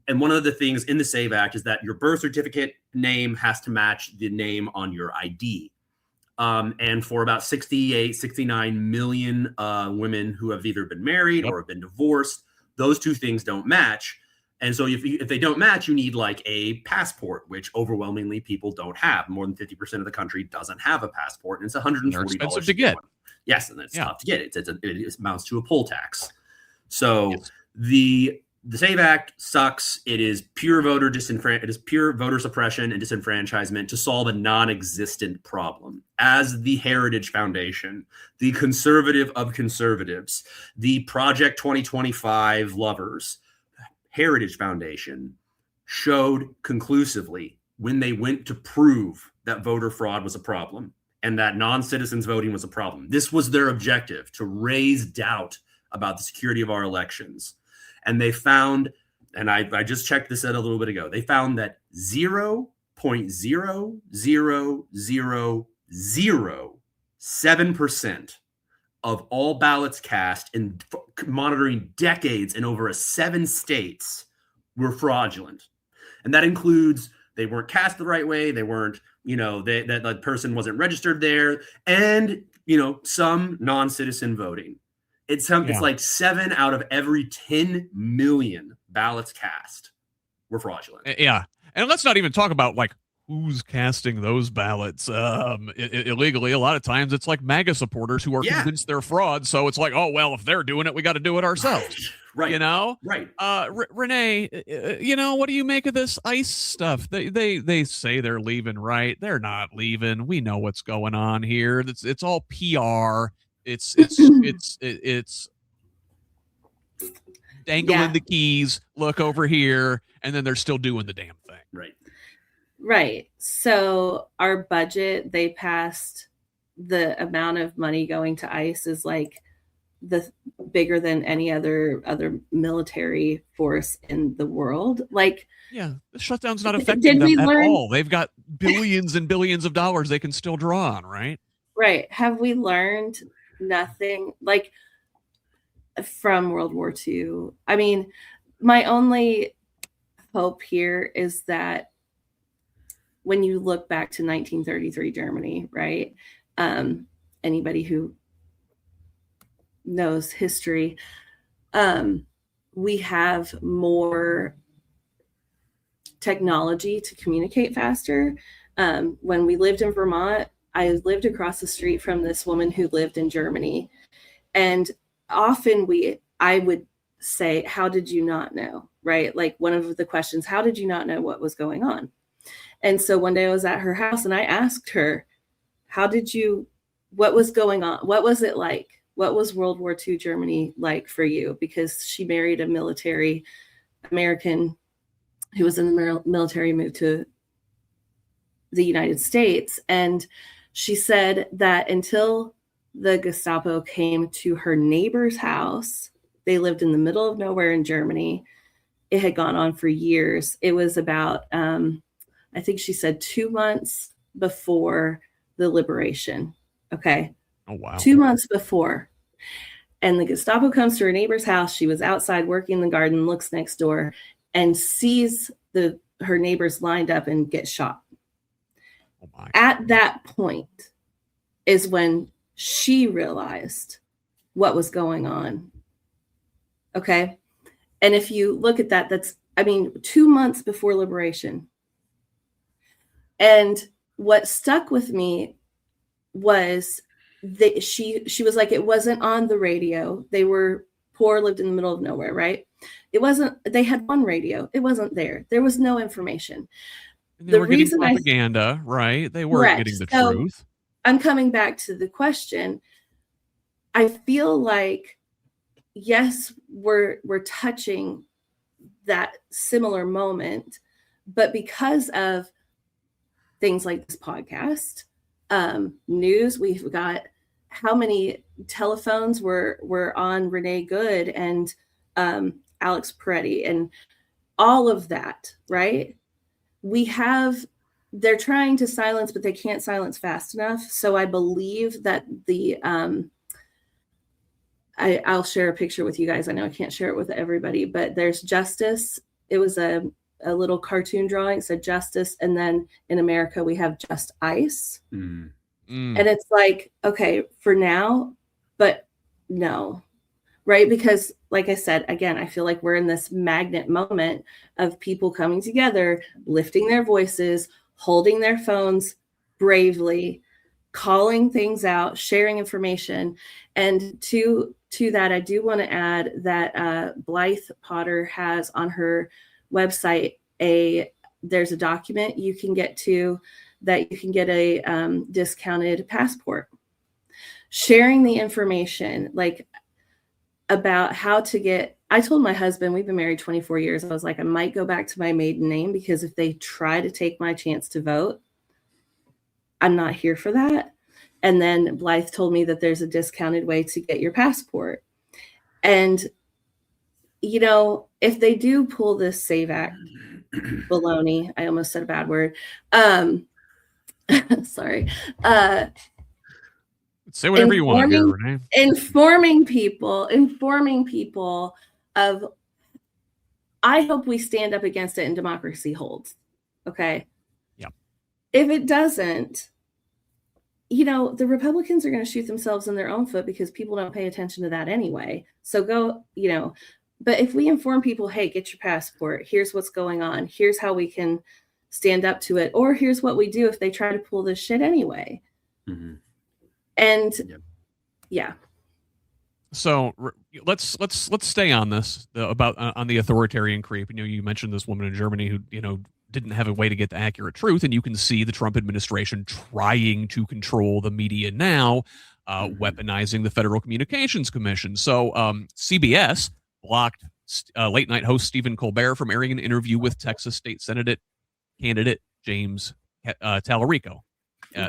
And one of the things in the SAVE Act is that your birth certificate name has to match the name on your ID. And for about 69 million women who have either been married or have been divorced, those two things don't match. And so if they don't match, you need like a passport, which overwhelmingly people don't have. More than 50% of the country doesn't have a passport, and it's $140 to get. Yes, and it's tough to get. It amounts to a poll tax. So the SAVE Act sucks. It is pure voter suppression and disenfranchisement to solve a non-existent problem. As the Heritage Foundation, the conservative of conservatives, the Project 2025 lovers, Heritage Foundation showed conclusively when they went to prove that voter fraud was a problem and that non-citizens voting was a problem. This was their objective, to raise doubt about the security of our elections. And they found, and I just checked this out a little bit ago, they found that 0.00007% of all ballots cast in monitoring decades in over 7 states were fraudulent. And that includes they weren't cast the right way, they weren't, that person wasn't registered there, and, some non-citizen voting. It's like 7 out of every 10 million ballots cast were fraudulent. Yeah. And let's not even talk about like who's casting those ballots illegally. A lot of times it's like MAGA supporters who are convinced they're fraud. So it's like, oh, well, if they're doing it, we got to do it ourselves. Right. Right. Renee, what do you make of this ICE stuff? They say they're leaving, right? They're not leaving. We know what's going on here. It's all PR. It's dangling the keys, look over here, and then they're still doing the damn thing. Right. So our budget, they passed the amount of money going to ICE is like the bigger than any other military force in the world. Like, the shutdown's not affecting them at all. They've got billions and billions of dollars they can still draw on, right? Right. Have we learned nothing like from World War II? I mean, my only hope here is that when you look back to 1933 Germany, right? Anybody who knows history, we have more technology to communicate faster. When we lived in Vermont, I lived across the street from this woman who lived in Germany. And often I would say, how did you not know? Right? Like one of the questions, how did you not know what was going on? And so one day I was at her house and I asked her, what was going on? What was it like? What was World War II Germany like for you? Because she married a military American who was in the military, moved to the United States. And she said that until the Gestapo came to her neighbor's house, they lived in the middle of nowhere in Germany. It had gone on for years. It was about, I think she said 2 months before the liberation. Okay. Oh, wow. 2 months before. And the Gestapo comes to her neighbor's house. She was outside working in the garden, looks next door and sees her neighbors lined up and get shot. Oh my. At that point is when she realized what was going on. Okay. And if you look at that, 2 months before liberation. And what stuck with me was that she was like, it wasn't on the radio. They were poor, lived in the middle of nowhere, right? It wasn't, they had one radio. It wasn't there. There was no information. And they were getting propaganda, right? They weren't getting the truth. I'm coming back to the question. I feel like, yes, we're touching that similar moment, but because of things like this podcast, news, we've got how many telephones were on Renee Good and Alex Peretti and all of that, right? They're trying to silence, but they can't silence fast enough. So I believe that I'll share a picture with you guys. I know I can't share it with everybody, but there's Justice. It was a little cartoon drawing. It said Justice. And then in America, we have Just Ice. And it's like, okay, for now, but no, right? Because like I said, again, I feel like we're in this magnet moment of people coming together, lifting their voices, holding their phones bravely, calling things out, sharing information. And to that, I do want to add that Blythe Potter has on her website there's a document you can get to that you can get a discounted passport. Sharing the information, like about how to get, I told my husband, we've been married 24 years. I was like, I might go back to my maiden name because if they try to take my chance to vote, I'm not here for that. And then Blythe told me that there's a discounted way to get your passport. And, you know, if they do pull this SAVE Act baloney, I almost said a bad word. Sorry. Say whatever you want here, Renee. Informing people of, I hope we stand up against it and democracy holds. Okay. Yeah. If it doesn't, you know, the Republicans are going to shoot themselves in their own foot because people don't pay attention to that anyway. So go, you know, but if we inform people, hey, get your passport, here's what's going on, here's how we can stand up to it, or here's what we do if they try to pull this shit anyway. Mm-hmm. And yeah. So let's stay on this about on the authoritarian creep. You know, you mentioned this woman in Germany who, you know, didn't have a way to get the accurate truth, and you can see the Trump administration trying to control the media now, weaponizing the Federal Communications Commission. So CBS blocked late night host Stephen Colbert from airing an interview with Texas State Senate candidate James Tallarico.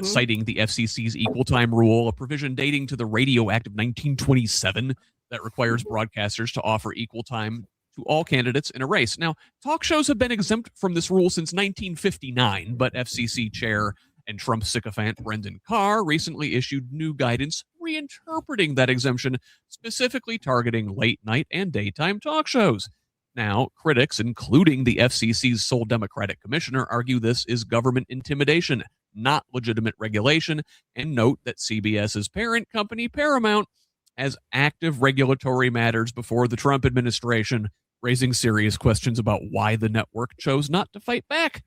Citing the FCC's equal time rule, a provision dating to the Radio Act of 1927 that requires broadcasters to offer equal time to all candidates in a race. Now, talk shows have been exempt from this rule since 1959, but FCC chair and Trump sycophant Brendan Carr recently issued new guidance reinterpreting that exemption, specifically targeting late night and daytime talk shows. Now, critics, including the FCC's sole Democratic commissioner, argue this is government intimidation, not legitimate regulation, and note that CBS's parent company, Paramount, has active regulatory matters before the Trump administration, raising serious questions about why the network chose not to fight back.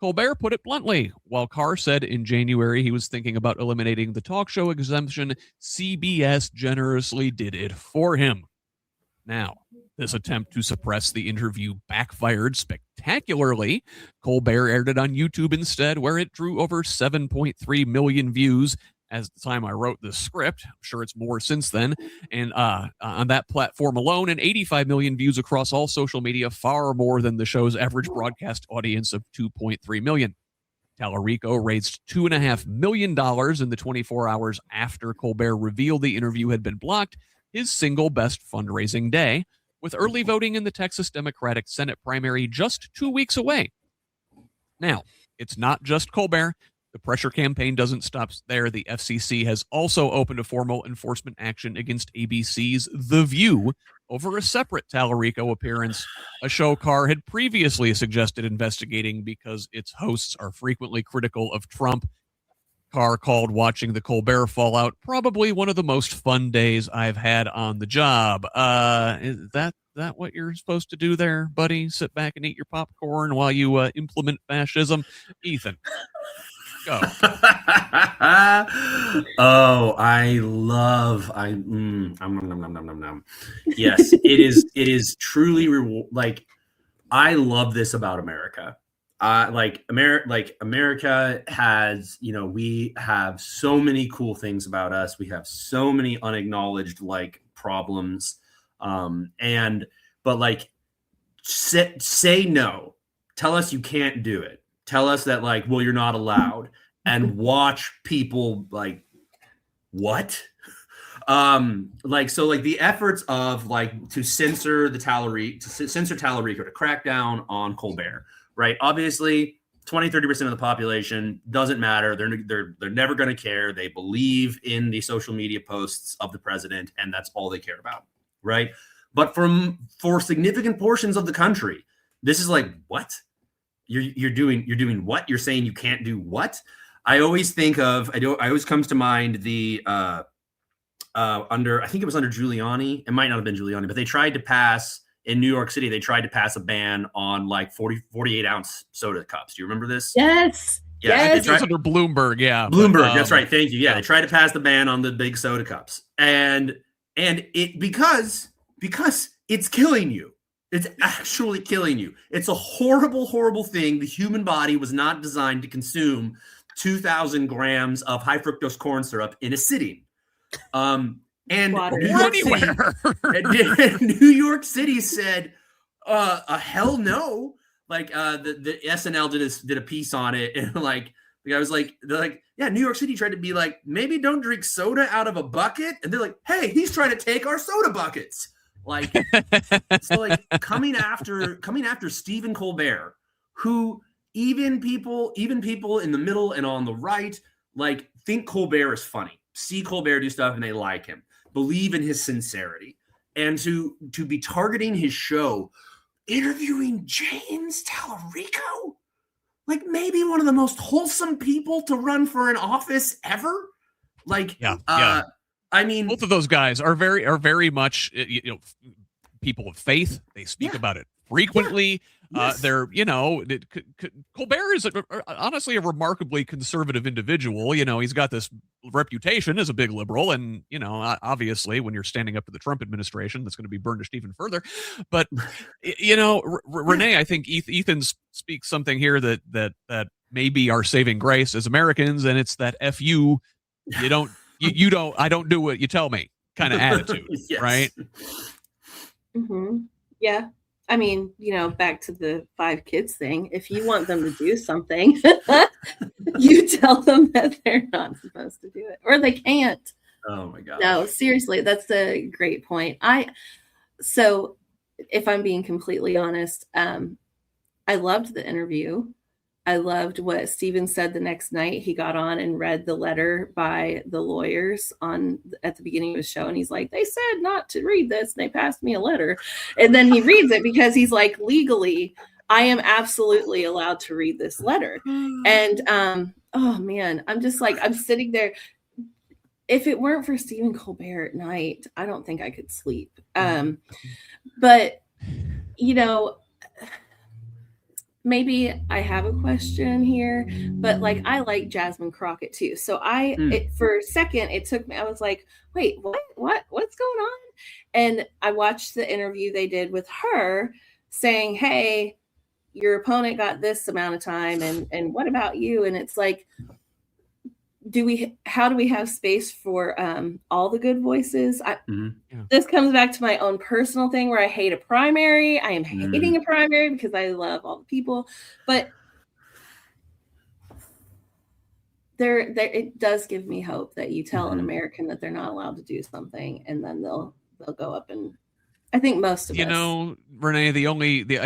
Colbert put it bluntly. While Carr said in January he was thinking about eliminating the talk show exemption, CBS generously did it for him. Now, this attempt to suppress the interview backfired spectacularly. Colbert aired it on YouTube instead, where it drew over 7.3 million views as the time I wrote this script. I'm sure it's more since then. And on that platform alone, and 85 million views across all social media, far more than the show's average broadcast audience of 2.3 million. Tallarico raised $2.5 million in the 24 hours after Colbert revealed the interview had been blocked, his single best fundraising day, with early voting in the Texas Democratic Senate primary just 2 weeks away. Now, it's not just Colbert. The pressure campaign doesn't stop there. The FCC has also opened a formal enforcement action against ABC's The View over a separate Tallarico appearance, a show Carr had previously suggested investigating because its hosts are frequently critical of Trump. car called watching the Colbert fallout probably one of the most fun days I've had on the job. Is that what you're supposed to do there, buddy? Sit back and eat your popcorn while you implement fascism? Ethan, go. Oh, yes, it is truly like, I love this about America. America has, we have so many cool things about us. We have so many unacknowledged problems. But say no, tell us you can't do it. Tell us that well, you're not allowed, and watch people what? The efforts of to censor Tallarico, to crack down on Colbert, right? Obviously 20-30% of the population doesn't matter. They're never going to care. They believe in the social media posts of the president, and that's all they care about, right? But for significant portions of the country, this is what? You're doing what? You're saying you can't do what? I always think of, I always comes to mind the I think it was under Giuliani. It might not have been Giuliani, but they tried to pass in New York City. They tried to pass a ban on 48 ounce soda cups. Do you remember this? Yes. Yeah, it was under Bloomberg. Yeah, Bloomberg. That's right. Thank you. Yeah, they tried to pass the ban on the big soda cups, and it because it's killing you. It's actually killing you. It's a horrible, horrible thing. The human body was not designed to consume 2,000 grams of high fructose corn syrup in a sitting. And New York City said, hell no. The SNL did a piece on it, and the guy was yeah, New York City tried to be maybe don't drink soda out of a bucket, and they're hey, he's trying to take our soda buckets. Coming after Stephen Colbert, who even people in the middle and on the right think Colbert is funny, see Colbert do stuff and they like him, believe in his sincerity, and to be targeting his show, interviewing James Tallarico, maybe one of the most wholesome people to run for an office ever. I mean, both of those guys are very much people of faith. They speak about it frequently. Yes. Colbert is honestly a remarkably conservative individual. He's got this reputation as a big liberal, and obviously when you're standing up to the Trump administration, that's going to be burnished even further. But Renee, I think Ethan speaks something here that may be our saving grace as Americans, and it's that F you don't. You don't. I don't do what you tell me kind of attitude, yes. Right? Mm-hmm. Yeah. I mean, back to the 5 kids thing. If you want them to do something, you tell them that they're not supposed to do it, or they can't. Oh my God. No, seriously, that's a great point. So if I'm being completely honest, I loved the interview. I loved what Steven said the next night. He got on and read the letter by the lawyers at the beginning of the show. And he's like, they said not to read this. And they passed me a letter. And then he reads it because he's like, legally, I am absolutely allowed to read this letter. And, oh man, I'm just I'm sitting there. If it weren't for Stephen Colbert at night, I don't think I could sleep. But, maybe I have a question here, but I like Jasmine Crockett too. So for a second, it took me, I was like, wait, what's going on? And I watched the interview they did with her saying, hey, your opponent got this amount of time. And what about you? And it's how do we have space for all the good voices? This comes back to my own personal thing where I hate a primary. I am hating a primary because I love all the people, but it does give me hope that you tell an American that they're not allowed to do something, and then they'll go up. And I think most of us, Renee, I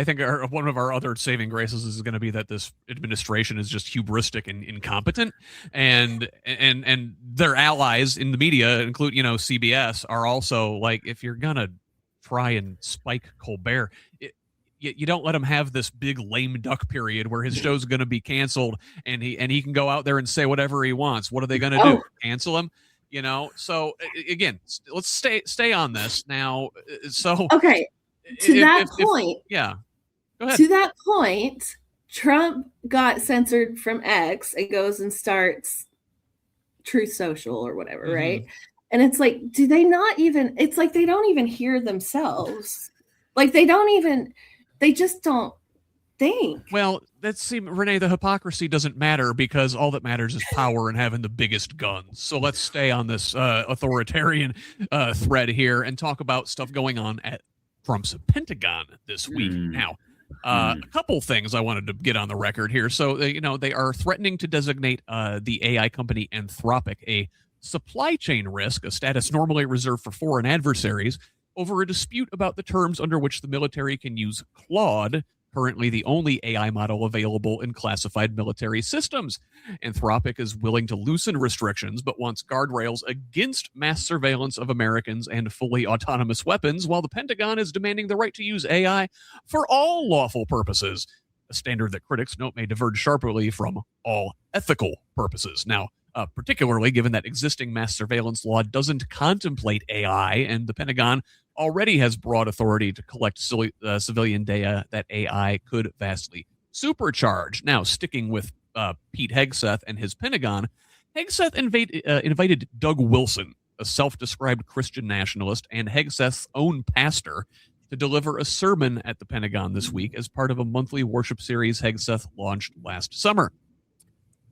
think one of our other saving graces is going to be that this administration is just hubristic and incompetent, and their allies in the media, include CBS, are also if you're gonna try and spike Colbert, you don't let him have this big lame duck period where his show's going to be canceled and he can go out there and say whatever he wants. What are they going to do? Cancel him? So again, let's stay on this now. So okay, to that point, yeah, go ahead. To that point, Trump got censored from X and goes and starts Truth Social or whatever, right? And it's like, do they not even? It's like they don't even hear themselves. Like they just don't think. Well, Renee, the hypocrisy doesn't matter because all that matters is power and having the biggest guns. So let's stay on this authoritarian thread here and talk about stuff going on at Trump's Pentagon this week. Now, a couple things I wanted to get on the record here. So, they are threatening to designate the AI company Anthropic a supply chain risk, a status normally reserved for foreign adversaries, over a dispute about the terms under which the military can use Claude, currently the only AI model available in classified military systems. Anthropic is willing to loosen restrictions, but wants guardrails against mass surveillance of Americans and fully autonomous weapons, while the Pentagon is demanding the right to use AI for all lawful purposes, a standard that critics note may diverge sharply from all ethical purposes. Now, particularly given that existing mass surveillance law doesn't contemplate AI, and the Pentagon already has broad authority to collect civilian data that AI could vastly supercharge. Now, sticking with Pete Hegseth and his Pentagon, Hegseth invited Doug Wilson, a self-described Christian nationalist and Hegseth's own pastor, to deliver a sermon at the Pentagon this week as part of a monthly worship series Hegseth launched last summer.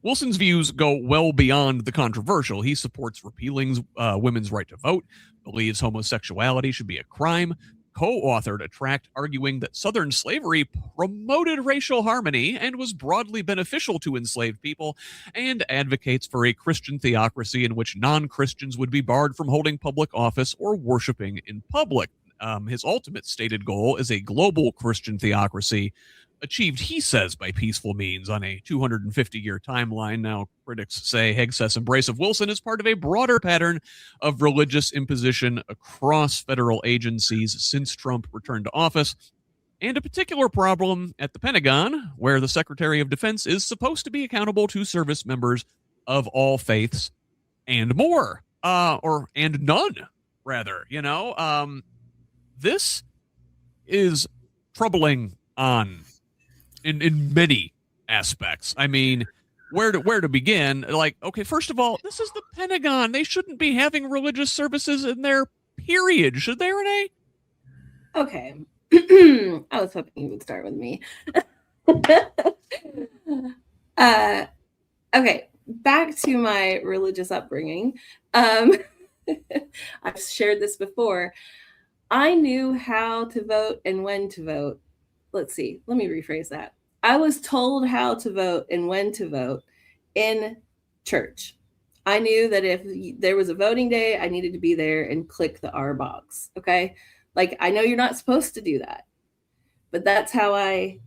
Wilson's views go well beyond the controversial. He supports repealing women's right to vote, believes homosexuality should be a crime, co-authored a tract arguing that Southern slavery promoted racial harmony and was broadly beneficial to enslaved people, and advocates for a Christian theocracy in which non-Christians would be barred from holding public office or worshiping in public. His ultimate stated goal is a global Christian theocracy, achieved, he says, by peaceful means on a 250-year timeline. Now, critics say Hegseth's embrace of Wilson is part of a broader pattern of religious imposition across federal agencies since Trump returned to office, and a particular problem at the Pentagon, where the Secretary of Defense is supposed to be accountable to service members of all faiths and more, and none, rather. This is troubling in many aspects. I mean, where to begin? Like, okay, first of all, this is the Pentagon. They shouldn't be having religious services in there, period. Should they, Renee? Okay. I was hoping you would start with me. Okay, back to my religious upbringing. I've shared this before. I knew how to vote and when to vote. Let's see. Let me rephrase that. I was told how to vote and when to vote in church. I knew that if there was a voting day, I needed to be there and click the R box. Okay. Like, I know you're not supposed to do that, but that's how I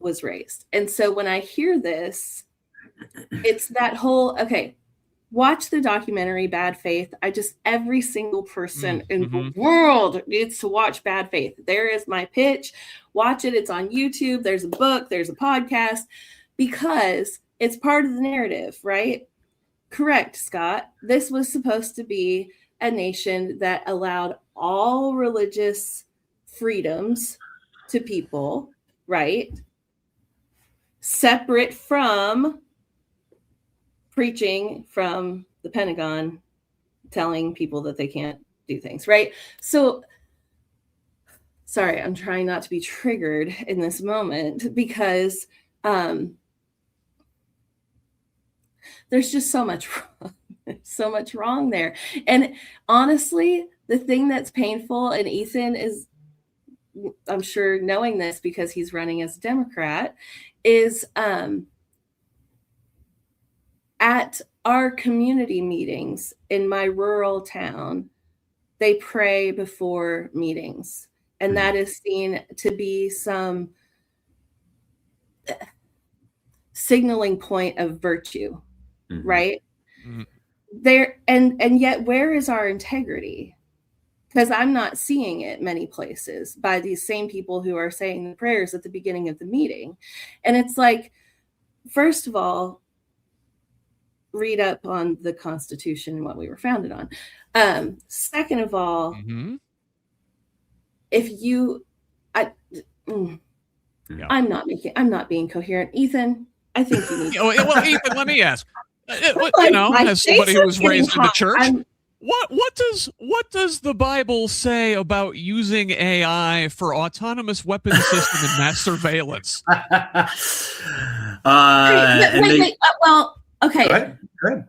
was raised. And so when I hear this, it's that whole, okay, watch the documentary Bad Faith. Every single person in the world needs to watch Bad Faith. There is my pitch. Watch it. It's on YouTube. There's a book. There's a podcast, because it's part of the narrative, right? Correct, Scott. This was supposed to be a nation that allowed all religious freedoms to people, right? Separate from preaching from the Pentagon, telling people that they can't do things, right? So, sorry, I'm trying not to be triggered in this moment, because there's just so much wrong there. And honestly, the thing that's painful, and Ethan is, I'm sure, knowing this because he's running as a Democrat, is at our community meetings in my rural town, they pray before meetings. And that is seen to be some signaling point of virtue, right? There, and yet, where is our integrity? because I'm not seeing it many places by these same people who are saying the prayers at the beginning of the meeting. And it's like, first of all, read up on the Constitution and what we were founded on. Second of all, if you, I'm not being coherent. Ethan, I think you need. Well, Ethan, let me ask. As somebody who was raised in the church, what does the Bible say about using AI for autonomous weapons system and mass surveillance? Well, okay. Go ahead.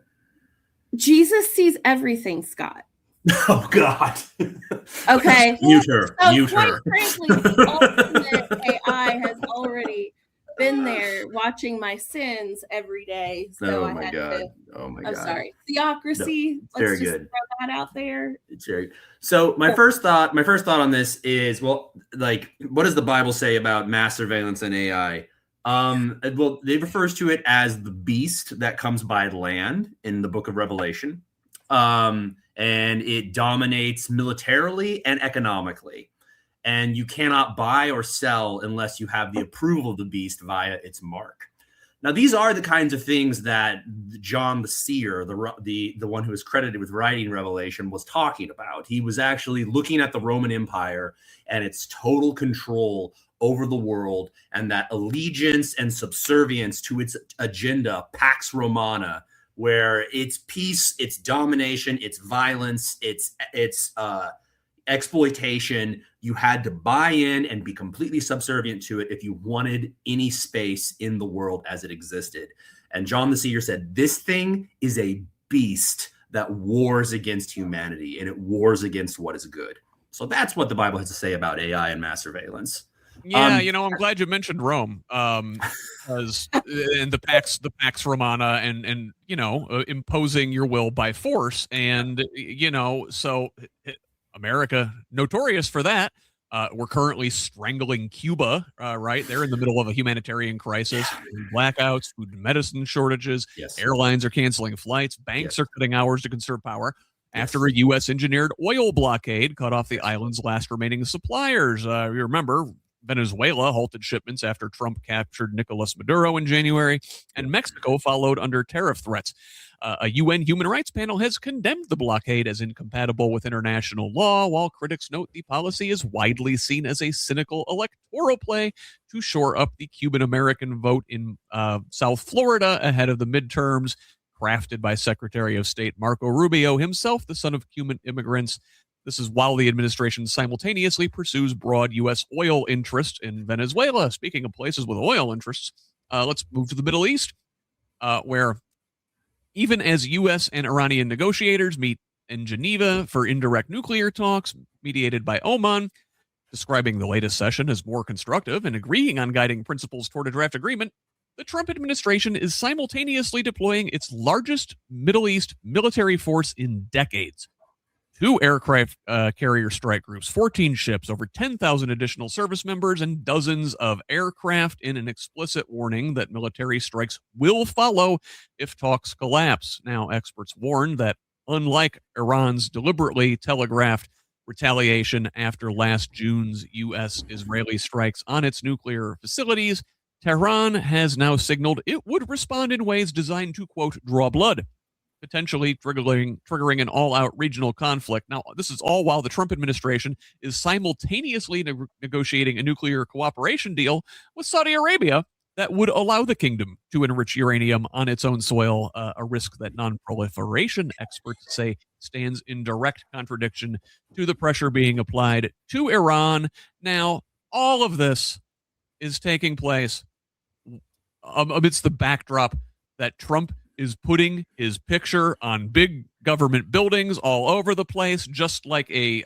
Jesus sees everything, Scott. Oh God. Okay. Mute her. Quite frankly, the ultimate AI has already been there watching my sins every day. So Oh my God. I'm sorry. Theocracy. No, let's just throw that out there. It's very. So my first thought on this is, well, like, what does the Bible say about mass surveillance and AI? Well, it refers to it as the beast that comes by land in the book of Revelation. And it dominates militarily and economically. And you cannot buy or sell unless you have the approval of the beast via its mark. Now, these are the kinds of things that John the seer, the one who is credited with writing Revelation, was talking about. He was actually looking at the Roman Empire and its total control over the world, and that allegiance and subservience to its agenda, Pax Romana, where it's peace, it's domination, it's violence, it's exploitation. You had to buy in and be completely subservient to it if you wanted any space in the world as it existed. And John the Seer said, this thing is a beast that wars against humanity, and it wars against what is good. So that's what the Bible has to say about AI and mass surveillance. Yeah, I'm glad you mentioned Rome, because and the Pax Romana, and imposing your will by force, and so America notorious for that. We're currently strangling Cuba, right? They're in the middle of a humanitarian crisis, blackouts, food and medicine shortages. Yes. Airlines are canceling flights. Banks are cutting hours to conserve power. After a U.S. engineered oil blockade cut off the island's last remaining suppliers. You remember, Venezuela halted shipments after Trump captured Nicolas Maduro in January, and Mexico followed under tariff threats. A UN human rights panel has condemned the blockade as incompatible with international law, while critics note the policy is widely seen as a cynical electoral play to shore up the Cuban-American vote in South Florida ahead of the midterms, crafted by Secretary of State Marco Rubio, himself the son of Cuban immigrants. This is while the administration simultaneously pursues broad U.S. oil interest in Venezuela. Speaking of places with oil interests, let's move to the Middle East, where even as U.S. and Iranian negotiators meet in Geneva for indirect nuclear talks mediated by Oman, describing the latest session as more constructive and agreeing on guiding principles toward a draft agreement, the Trump administration is simultaneously deploying its largest Middle East military force in decades. 2 aircraft carrier strike groups, 14 ships, over 10,000 additional service members, and dozens of aircraft, in an explicit warning that military strikes will follow if talks collapse. Now, experts warn that unlike Iran's deliberately telegraphed retaliation after last June's U.S.-Israeli strikes on its nuclear facilities, Tehran has now signaled it would respond in ways designed to, quote, draw blood, potentially triggering an all-out regional conflict. Now, this is all while the Trump administration is simultaneously negotiating a nuclear cooperation deal with Saudi Arabia that would allow the kingdom to enrich uranium on its own soil, a risk that non-proliferation experts say stands in direct contradiction to the pressure being applied to Iran. Now, all of this is taking place amidst the backdrop that Trump is putting his picture on big government buildings all over the place, just like a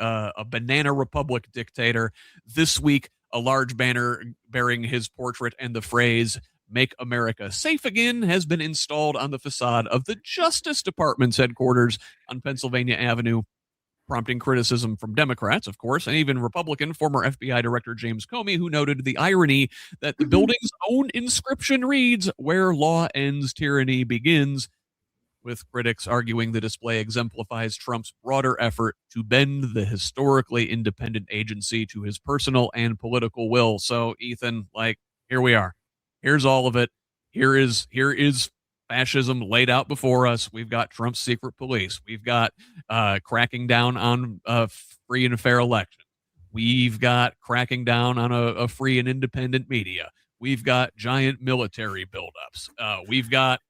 banana republic dictator. This week, a large banner bearing his portrait and the phrase, "Make America Safe Again," has been installed on the facade of the Justice Department's headquarters on Pennsylvania Avenue, prompting criticism from Democrats, of course, and even Republican former FBI Director James Comey, who noted the irony that the building's own inscription reads, "Where law ends, tyranny begins." with critics arguing the display exemplifies Trump's broader effort to bend the historically independent agency to his personal and political will. So, Ethan, like, here we are. Here's all of it. Here is fascism laid out before us. We've got Trump's secret police. We've got cracking down on free and fair elections. We've got cracking down on a free and independent media. We've got giant military buildups. We've got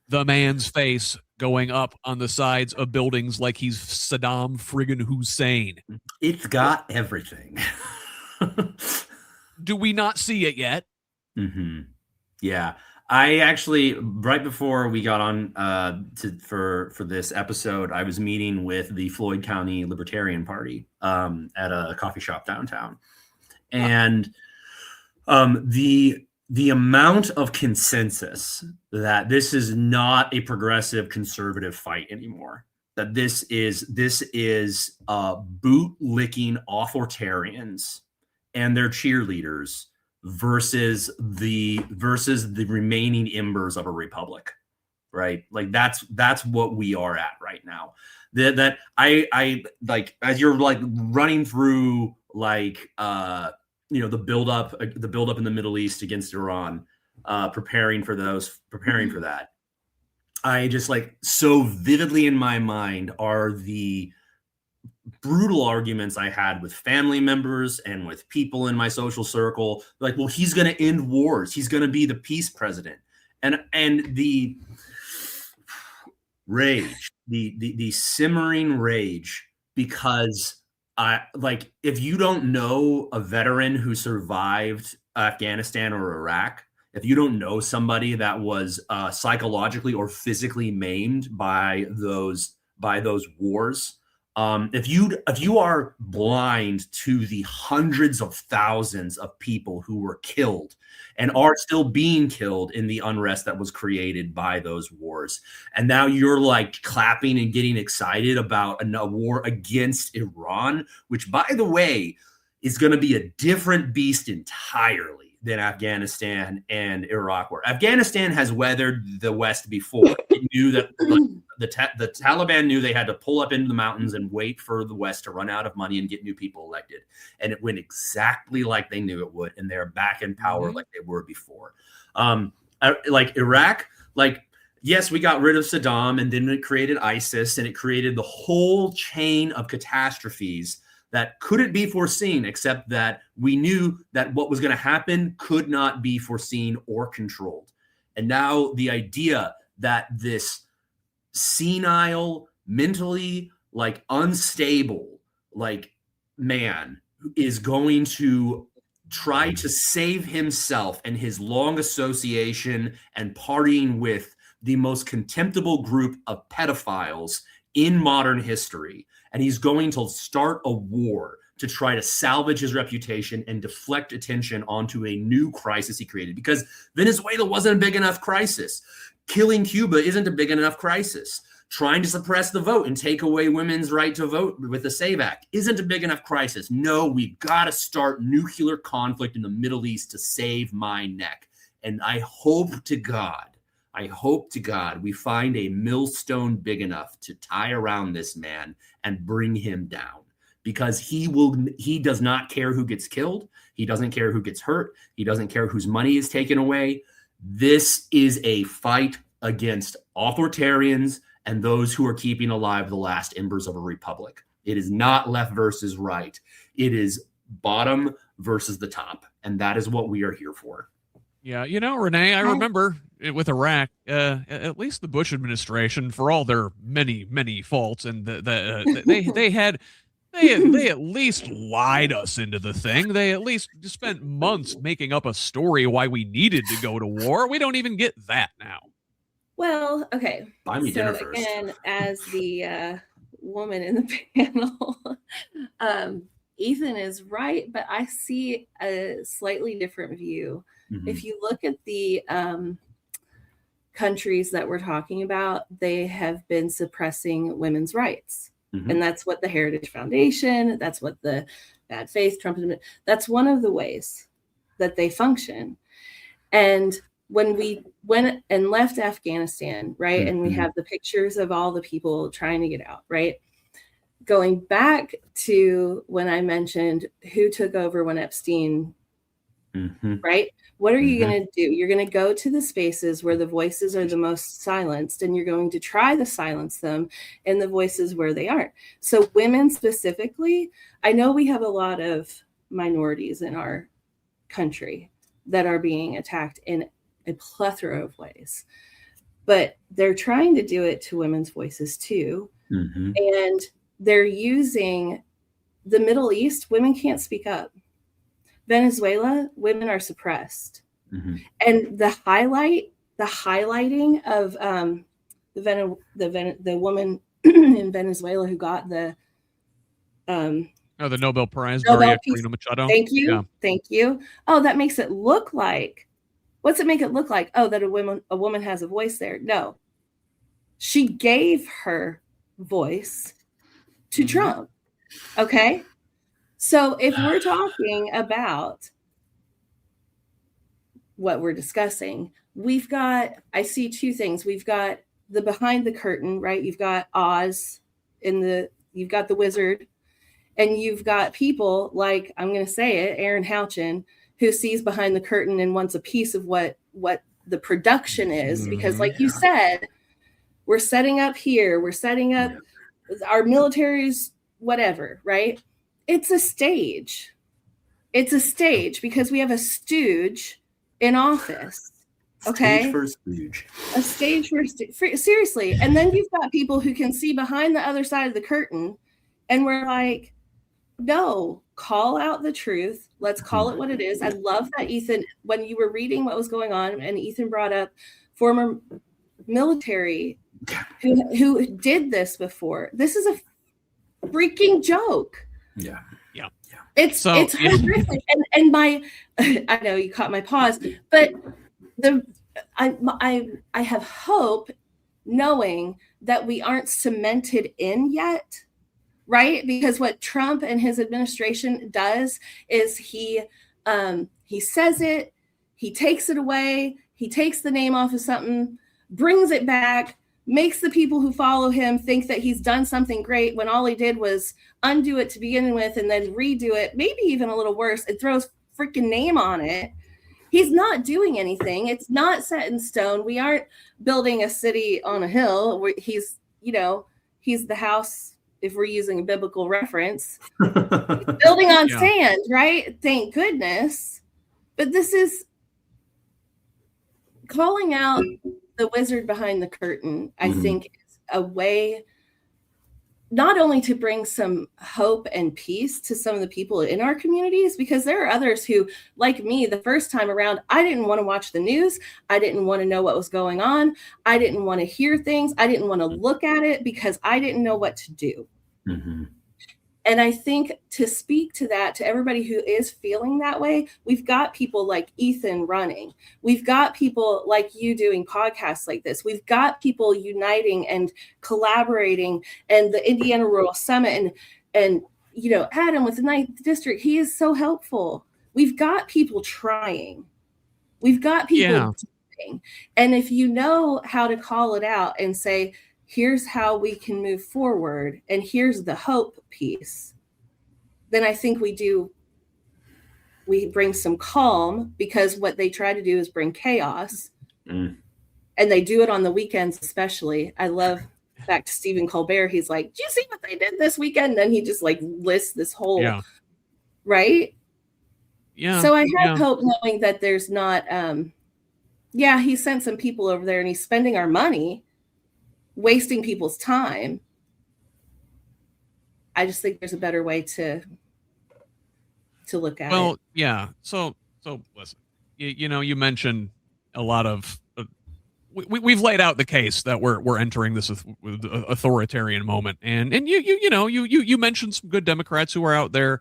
the man's face going up on the sides of buildings like he's Saddam friggin' Hussein. It's got everything. Do we not see it yet? Mm-hmm. Yeah. I actually, right before we got on for this episode, I was meeting with the Floyd County Libertarian Party at a coffee shop downtown. And the amount of consensus that this is not a progressive conservative fight anymore, that this is boot-licking authoritarians and their cheerleaders versus the remaining embers of a republic, right? Like that's what we are at right now. That I like, as you're like running through like the build up in the Middle East against Iran, preparing for that. I just like so vividly in my mind are the brutal arguments I had with family members and with people in my social circle. Like, well, he's going to end wars. He's going to be the peace president. And the rage, the simmering rage, because like, if you don't know a veteran who survived Afghanistan or Iraq, if you don't know somebody that was psychologically or physically maimed by those wars, if you are blind to the hundreds of thousands of people who were killed and are still being killed in the unrest that was created by those wars, and now you're like clapping and getting excited about a war against Iran, which, by the way, is going to be a different beast entirely than Afghanistan and Iraq were. Afghanistan has weathered the West before. It knew that the Taliban knew they had to pull up into the mountains and wait for the West to run out of money and get new people elected. And it went exactly like they knew it would. And they're back in power like they were before. Like Iraq, like, yes, we got rid of Saddam, and then it created ISIS, and it created the whole chain of catastrophes that couldn't be foreseen, except that we knew that what was going to happen could not be foreseen or controlled. And now the idea that this senile, mentally like unstable, like man is going to try to save himself and his long association and partying with the most contemptible group of pedophiles in modern history. And he's going to start a war to try to salvage his reputation and deflect attention onto a new crisis he created. Because Venezuela wasn't a big enough crisis. Killing Cuba isn't a big enough crisis. Trying to suppress the vote and take away women's right to vote with the SAVE Act isn't a big enough crisis. No, we've got to start nuclear conflict in the Middle East to save my neck. And I hope to God we find a millstone big enough to tie around this man and bring him down, because he does not care who gets killed. He doesn't care who gets hurt. He doesn't care whose money is taken away. This is a fight against authoritarians and those who are keeping alive the last embers of a republic. It is not left versus right. It is bottom versus the top. And that is what we are here for. Yeah, Renee, I remember with Iraq, at least the Bush administration, for all their many, many faults, and they at least lied us into the thing. They at least spent months making up a story why we needed to go to war. We don't even get that now. Well, okay. Buy me dinner first. Again, as the woman in the panel, Ethan is right, but I see a slightly different view. Mm-hmm. If you look at the countries that we're talking about, they have been suppressing women's rights. Mm-hmm. And that's what the Heritage Foundation, that's what the Bad Faith, Trump, that's one of the ways that they function. And when we went and left Afghanistan, right? And we have the pictures of all the people trying to get out, right? Going back to when I mentioned who took over when Epstein, right? What are you going to do? You're going to go to the spaces where the voices are the most silenced, and you're going to try to silence them in the voices where they aren't. So women specifically, I know we have a lot of minorities in our country that are being attacked in a plethora of ways, but they're trying to do it to women's voices too. And they're using the Middle East. Women can't speak up. Venezuela, women are suppressed. And the highlighting of the woman in Venezuela who got the the Nobel Prize, Nobel Maria Peace. Corina Machado. Thank you. Yeah. Thank you. Oh, that makes it look like, what's it make it look like? Oh, that a woman has a voice there. No. She gave her voice to Trump. Okay. So if we're talking about what we're discussing, I see two things. We've got the behind the curtain, right? You've got Oz you've got the wizard, and you've got people like, I'm going to say it, Aaron Houchin, who sees behind the curtain and wants a piece of what the production is. Because like you said, we're setting up here, we're setting up our military's whatever, right? It's a stage. It's a stage because we have a stooge in office. Okay. Stage for stooge. A stage for seriously. And then you've got people who can see behind the other side of the curtain, and we're like, no, call out the truth. Let's call it what it is. I love that Ethan, when you were reading what was going on, and Ethan brought up former military who did this before. This is a freaking joke. Yeah. It's horrific. And I know you caught my pause, but I have hope knowing that we aren't cemented in yet, right? Because what Trump and his administration does is he says it, he takes it away, he takes the name off of something, brings it back, makes the people who follow him think that he's done something great when all he did was undo it to begin with and then redo it, maybe even a little worse. It throws freaking name on it. He's not doing anything. It's not set in stone. We aren't building a city on a hill. He's the house, if we're using a biblical reference, building on sand, right? Thank goodness. But this is calling out the wizard behind the curtain. I think is a way not only to bring some hope and peace to some of the people in our communities, because there are others who, like me, the first time around, I didn't want to watch the news. I didn't want to know what was going on. I didn't want to hear things. I didn't want to look at it because I didn't know what to do. And I think to speak to that, to everybody who is feeling that way, we've got people like Ethan running. We've got people like you doing podcasts like this. We've got people uniting and collaborating, and the Indiana Rural Summit and Adam with the 9th District. He is so helpful. We've got people trying. We've got people doing. And if you know how to call it out and say, here's how we can move forward, and here's the hope piece, then I think we bring some calm, because what they try to do is bring chaos. And they do it on the weekends especially. I love, back to Stephen Colbert, he's like, do you see what they did this weekend? And then he just like lists this whole right. So I have hope knowing that there's not he sent some people over there and he's spending our money, wasting people's time. I just think there's a better way to look at it. Well, yeah. So listen, you mentioned a lot of, we've laid out the case that we're entering this authoritarian moment, and you mentioned some good Democrats who are out there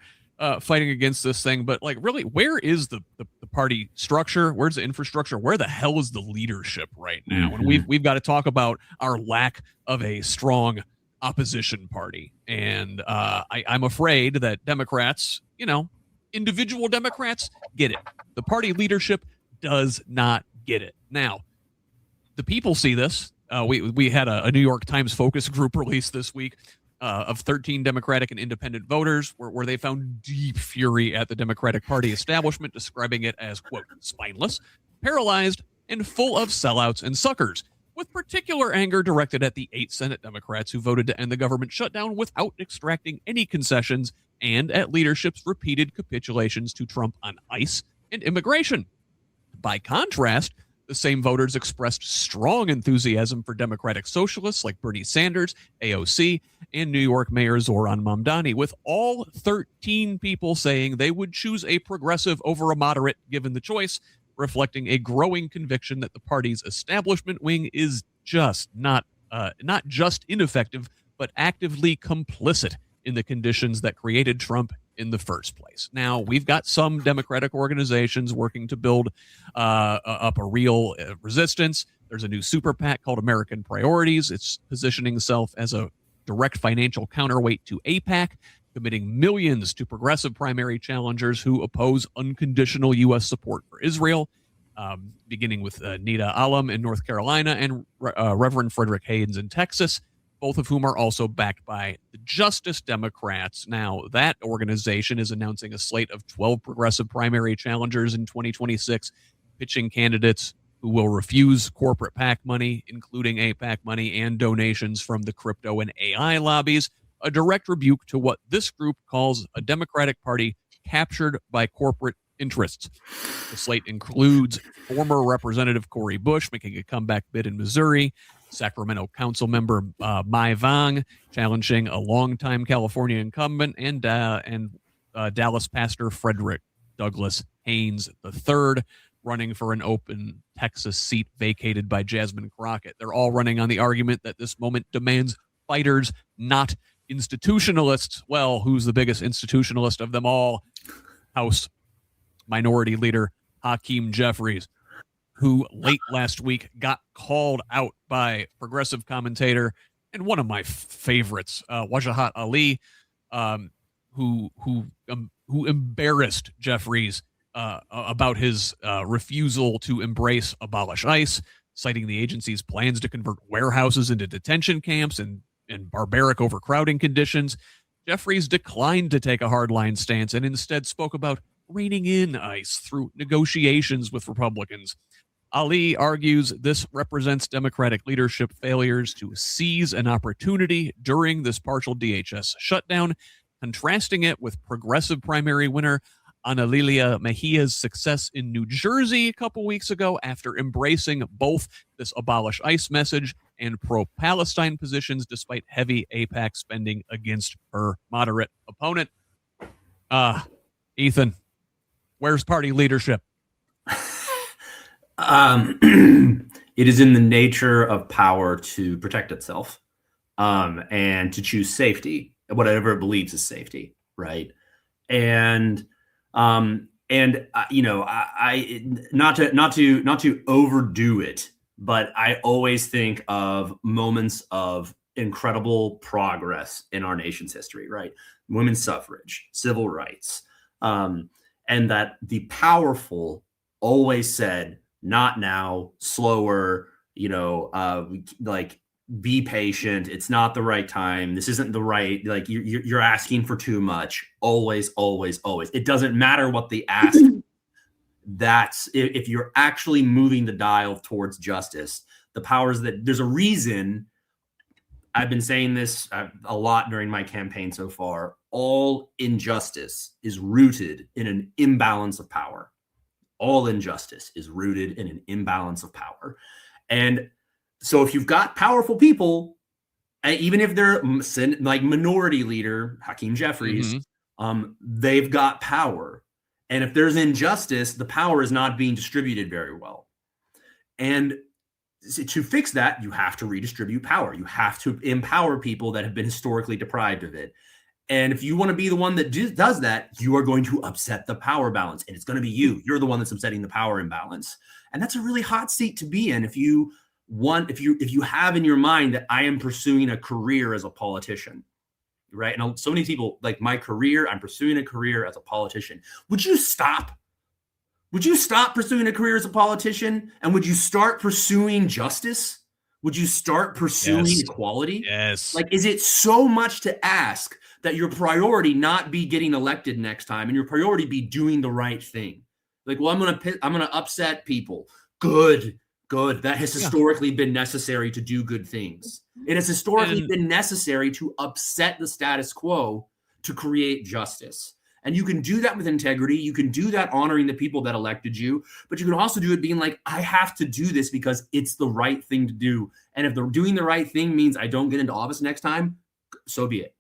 fighting against this thing, but like, really, where is the party structure? Where's the infrastructure? Where the hell is the leadership right now? And we've got to talk about our lack of a strong opposition party. And I'm afraid that Democrats, individual Democrats, get it. The party leadership does not get it. Now, the people see this. We had a New York Times focus group release this week of 13 Democratic and independent voters where they found deep fury at the Democratic Party establishment, describing it as, quote, spineless, paralyzed, and full of sellouts and suckers, with particular anger directed at the 8 Senate Democrats who voted to end the government shutdown without extracting any concessions, and at leadership's repeated capitulations to Trump on ICE and immigration. By contrast, the same voters expressed strong enthusiasm for Democratic socialists like Bernie Sanders, AOC, and New York Mayor Zoran Mamdani, with all 13 people saying they would choose a progressive over a moderate given the choice, reflecting a growing conviction that the party's establishment wing is just not just ineffective, but actively complicit in the conditions that created Trump in the first place. Now, we've got some Democratic organizations working to build up a real resistance. There's a new super PAC called American Priorities. It's positioning itself as a direct financial counterweight to AIPAC, committing millions to progressive primary challengers who oppose unconditional U.S. support for Israel, beginning with Nita Alam in North Carolina and Reverend Frederick Haynes in Texas, both of whom are also backed by the Justice Democrats. Now, that organization is announcing a slate of 12 progressive primary challengers in 2026, pitching candidates who will refuse corporate PAC money, including AIPAC money and donations from the crypto and AI lobbies, a direct rebuke to what this group calls a Democratic Party captured by corporate interests. The slate includes former Representative Cori Bush making a comeback bid in Missouri, Sacramento Council member Mai Vang challenging a longtime California incumbent, and Dallas pastor Frederick Douglass Haynes III running for an open Texas seat vacated by Jasmine Crockett. They're all running on the argument that this moment demands fighters, not institutionalists. Well, who's the biggest institutionalist of them all? House Minority Leader Hakeem Jeffries, who late last week got called out by progressive commentator and one of my favorites, Wajahat Ali, who embarrassed Jeffries about his refusal to abolish ICE, citing the agency's plans to convert warehouses into detention camps and barbaric overcrowding conditions. Jeffries declined to take a hardline stance and instead spoke about reining in ICE through negotiations with Republicans. Ali argues this represents Democratic leadership failures to seize an opportunity during this partial DHS shutdown, contrasting it with progressive primary winner Ana Lilia Mejia's success in New Jersey a couple weeks ago after embracing both this abolish ICE message and pro-Palestine positions despite heavy AIPAC spending against her moderate opponent. Ethan, where's party leadership? It is in the nature of power to protect itself and to choose safety, whatever it believes is safety, right? And you know, I not to overdo it, but I always think of moments of incredible progress in our nation's history, right? Women's suffrage, civil rights, and that the powerful always said, not now, slower, you know, like, be patient. It's not the right time. This isn't the right, like, you're asking for too much. Always, always, always. It doesn't matter what the ask. That's if you're actually moving the dial towards justice, the powers that there's a reason. I've been saying this a lot during my campaign so far. All injustice is rooted in an imbalance of power. All injustice is rooted in an imbalance of power. And so if you've got powerful people, even if they're like Minority Leader Hakeem Jeffries, they've got power. And if there's injustice, the power is not being distributed very well. And to fix that, you have to redistribute power. You have to empower people that have been historically deprived of it. And if you want to be the one that does that, you are going to upset the power balance. And it's going to be you. You're the one that's upsetting the power imbalance. And that's a really hot seat to be in if you have in your mind that I am pursuing a career as a politician, right? And so many people, like, my career, I'm pursuing a career as a politician. Would you stop? Would you stop pursuing a career as a politician? And would you start pursuing justice? Would you start pursuing equality? Yes. Like, is it so much to ask that your priority not be getting elected next time and your priority be doing the right thing? Like, well, I'm gonna upset people. Good. That has historically been necessary to do good things. It has historically been necessary to upset the status quo to create justice. And you can do that with integrity. You can do that honoring the people that elected you, but you can also do it being like, I have to do this because it's the right thing to do. And if doing the right thing means I don't get into office next time, so be it.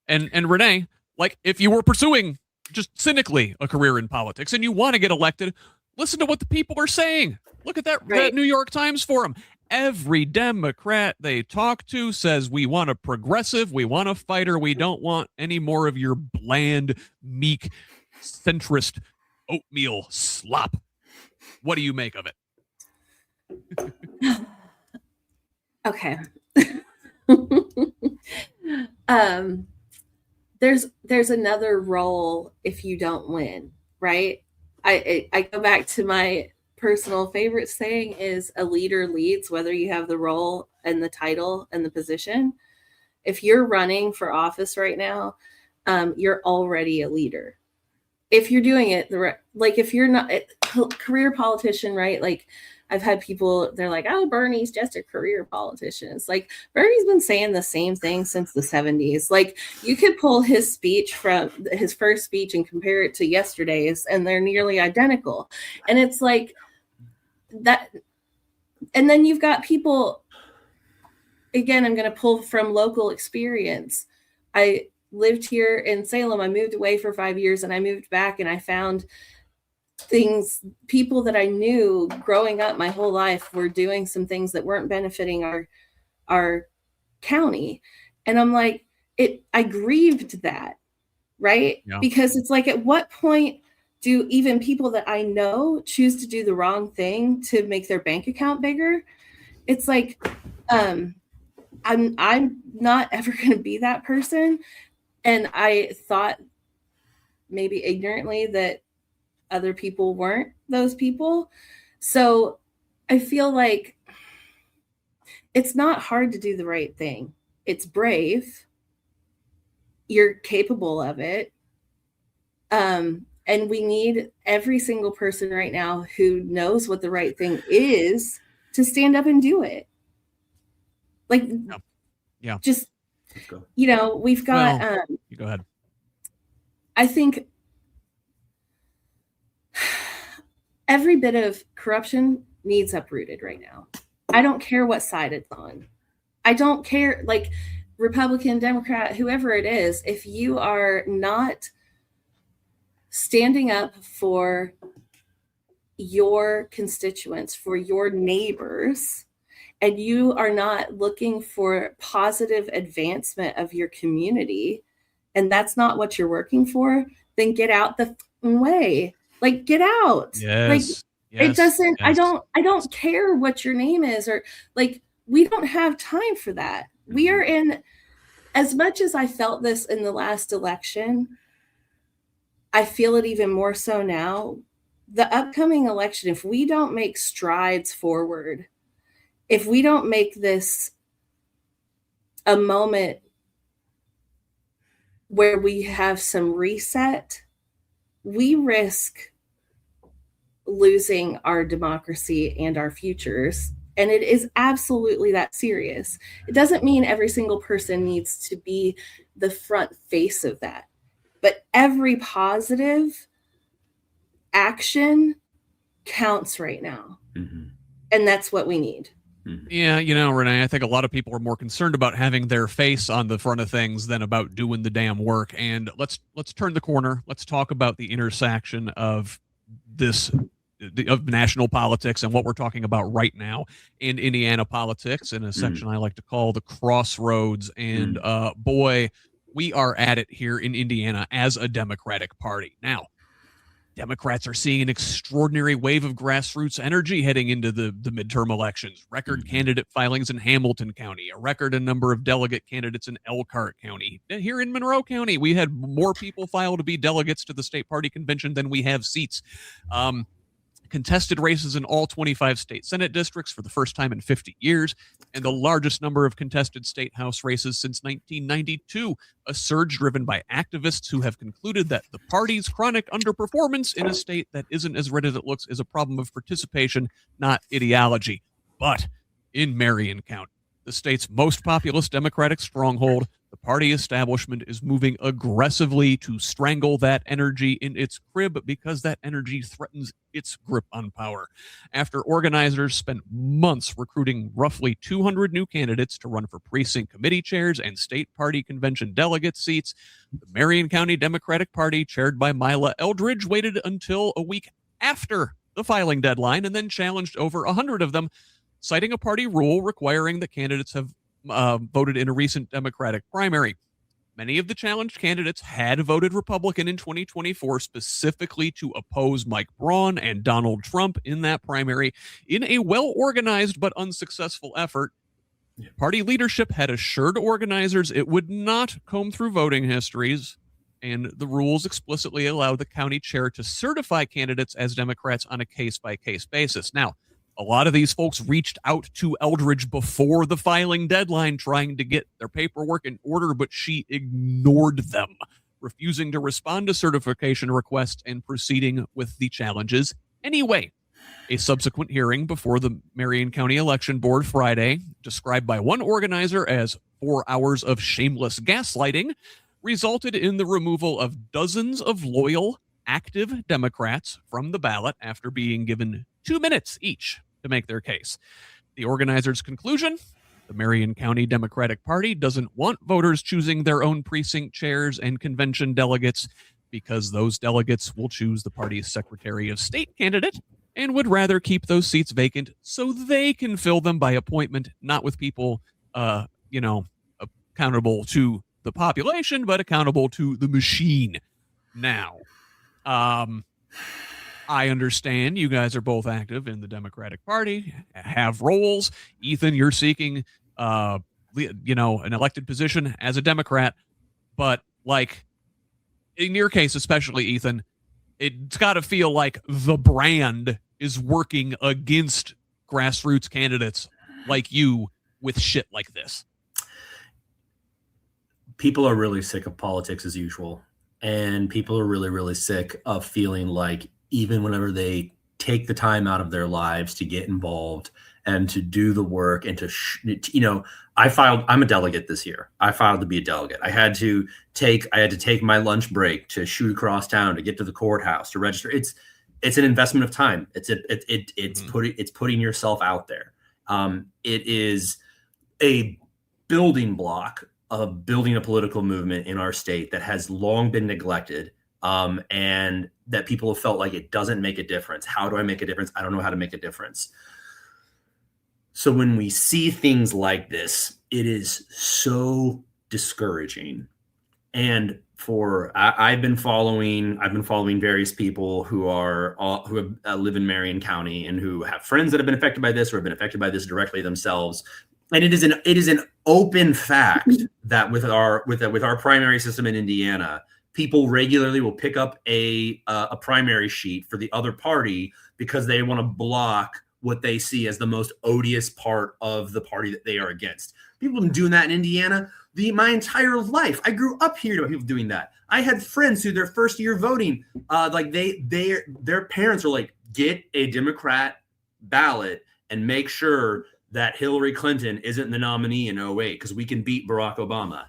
And Renee, like, if you were pursuing just cynically a career in politics and you want to get elected, listen to what the people are saying. Look at that New York Times forum. Every Democrat they talk to says we want a progressive, we want a fighter, we don't want any more of your bland, meek, centrist oatmeal slop. What do you make of it? Okay. There's another role if you don't win, right? I go back to my personal favorite saying is a leader leads, whether you have the role and the title and the position. If you're running for office right now, you're already a leader. If you're doing it, like if you're not a career politician, right? Like I've had people, they're like, oh, Bernie's just a career politician. It's like, Bernie's been saying the same thing since the 70s. Like you could pull his speech from his first speech and compare it to yesterday's, and they're nearly identical. And it's like that. And then you've got people, again, I'm going to pull from local experience. I lived here in Salem. I moved away for 5 years and I moved back, and I found people that I knew growing up my whole life were doing some things that weren't benefiting our county. And I'm like, I grieved that, right? Yeah. Because it's like, at what point do even people that I know choose to do the wrong thing to make their bank account bigger? It's like, I'm not ever going to be that person. And I thought maybe ignorantly that other people weren't those people. So I feel like it's not hard to do the right thing. It's brave. You're capable of it. And we need every single person right now who knows what the right thing is to stand up and do it. Like, yeah. Just, you know, we've got, you go ahead. I think every bit of corruption needs uprooted right now. I don't care what side it's on. I don't care, like Republican, Democrat, whoever it is, if you are not standing up for your constituents, for your neighbors, and you are not looking for positive advancement of your community, and that's not what you're working for, then get out the way. Like, get out. Yes. Like, it doesn't, yes. I don't care what your name is, or like, we don't have time for that. Mm-hmm. We are in, as much as I felt this in the last election, I feel it even more so now. The upcoming election, if we don't make strides forward, if we don't make this a moment where we have some reset, we risk losing our democracy and our futures. And it is absolutely that serious. It doesn't mean every single person needs to be the front face of that, but every positive action counts right now. Mm-hmm. And that's what we need. Yeah, you know, Renee, I think a lot of people are more concerned about having their face on the front of things than about doing the damn work. And let's turn the corner. Let's talk about the intersection of of national politics and what we're talking about right now in Indiana politics, in a section I like to call the crossroads. And boy, we are at it here in Indiana as a Democratic Party. Now, Democrats are seeing an extraordinary wave of grassroots energy heading into the midterm elections. Record candidate filings in Hamilton County, a record number of delegate candidates in Elkhart County. Here in Monroe County, we had more people file to be delegates to the state party convention than we have seats. Contested races in all 25 state Senate districts for the first time in 50 years, and the largest number of contested state House races since 1992, a surge driven by activists who have concluded that the party's chronic underperformance in a state that isn't as red as it looks is a problem of participation, not ideology. But in Marion County, the state's most populous Democratic stronghold, the party establishment is moving aggressively to strangle that energy in its crib because that energy threatens its grip on power. After organizers spent months recruiting roughly 200 new candidates to run for precinct committee chairs and state party convention delegate seats, the Marion County Democratic Party, chaired by Mila Eldridge, waited until a week after the filing deadline and then challenged over 100 of them, citing a party rule requiring that candidates have voted in a recent Democratic primary. Many of the challenged candidates had voted Republican in 2024 specifically to oppose Mike Braun and Donald Trump in that primary in a well-organized but unsuccessful effort. Party leadership had assured organizers it would not comb through voting histories, and the rules explicitly allow the county chair to certify candidates as Democrats on a case-by-case basis. Now, a lot of these folks reached out to Eldridge before the filing deadline trying to get their paperwork in order, but she ignored them, refusing to respond to certification requests and proceeding with the challenges anyway. A subsequent hearing before the Marion County Election Board Friday, described by one organizer as 4 hours of shameless gaslighting, resulted in the removal of dozens of loyal, active Democrats from the ballot after being given 2 minutes each to make their case. The organizers' conclusion: the Marion County Democratic Party doesn't want voters choosing their own precinct chairs and convention delegates because those delegates will choose the party's Secretary of State candidate and would rather keep those seats vacant so they can fill them by appointment, not with people, accountable to the population, but accountable to the machine. Now, I understand you guys are both active in the Democratic Party, have roles. Ethan, you're seeking, an elected position as a Democrat, but like in your case, especially Ethan, it's got to feel like the brand is working against grassroots candidates like you with shit like this. People are really sick of politics as usual. And people are really, really sick of feeling like even whenever they take the time out of their lives to get involved and to do the work and I'm a delegate this year. I filed to be a delegate. I had to take my lunch break to shoot across town to get to the courthouse to register. It's an investment of time. It's putting yourself out there. It is a building block of building a political movement in our state that has long been neglected, and that people have felt like it doesn't make a difference. How do I make a difference? I don't know how to make a difference. So when we see things like this, it is so discouraging. And I've been following various people who live in Marion County and who have friends that have been affected by this or have been affected by this directly themselves. And it is an open fact that with our primary system in Indiana, people regularly will pick up a primary sheet for the other party because they want to block what they see as the most odious part of the party that they are against. People have been doing that in Indiana my entire life. I grew up here to people doing that. I had friends who their first year voting, their parents are like, get a Democrat ballot and make sure that Hillary Clinton isn't the nominee in 2008 because we can beat Barack Obama.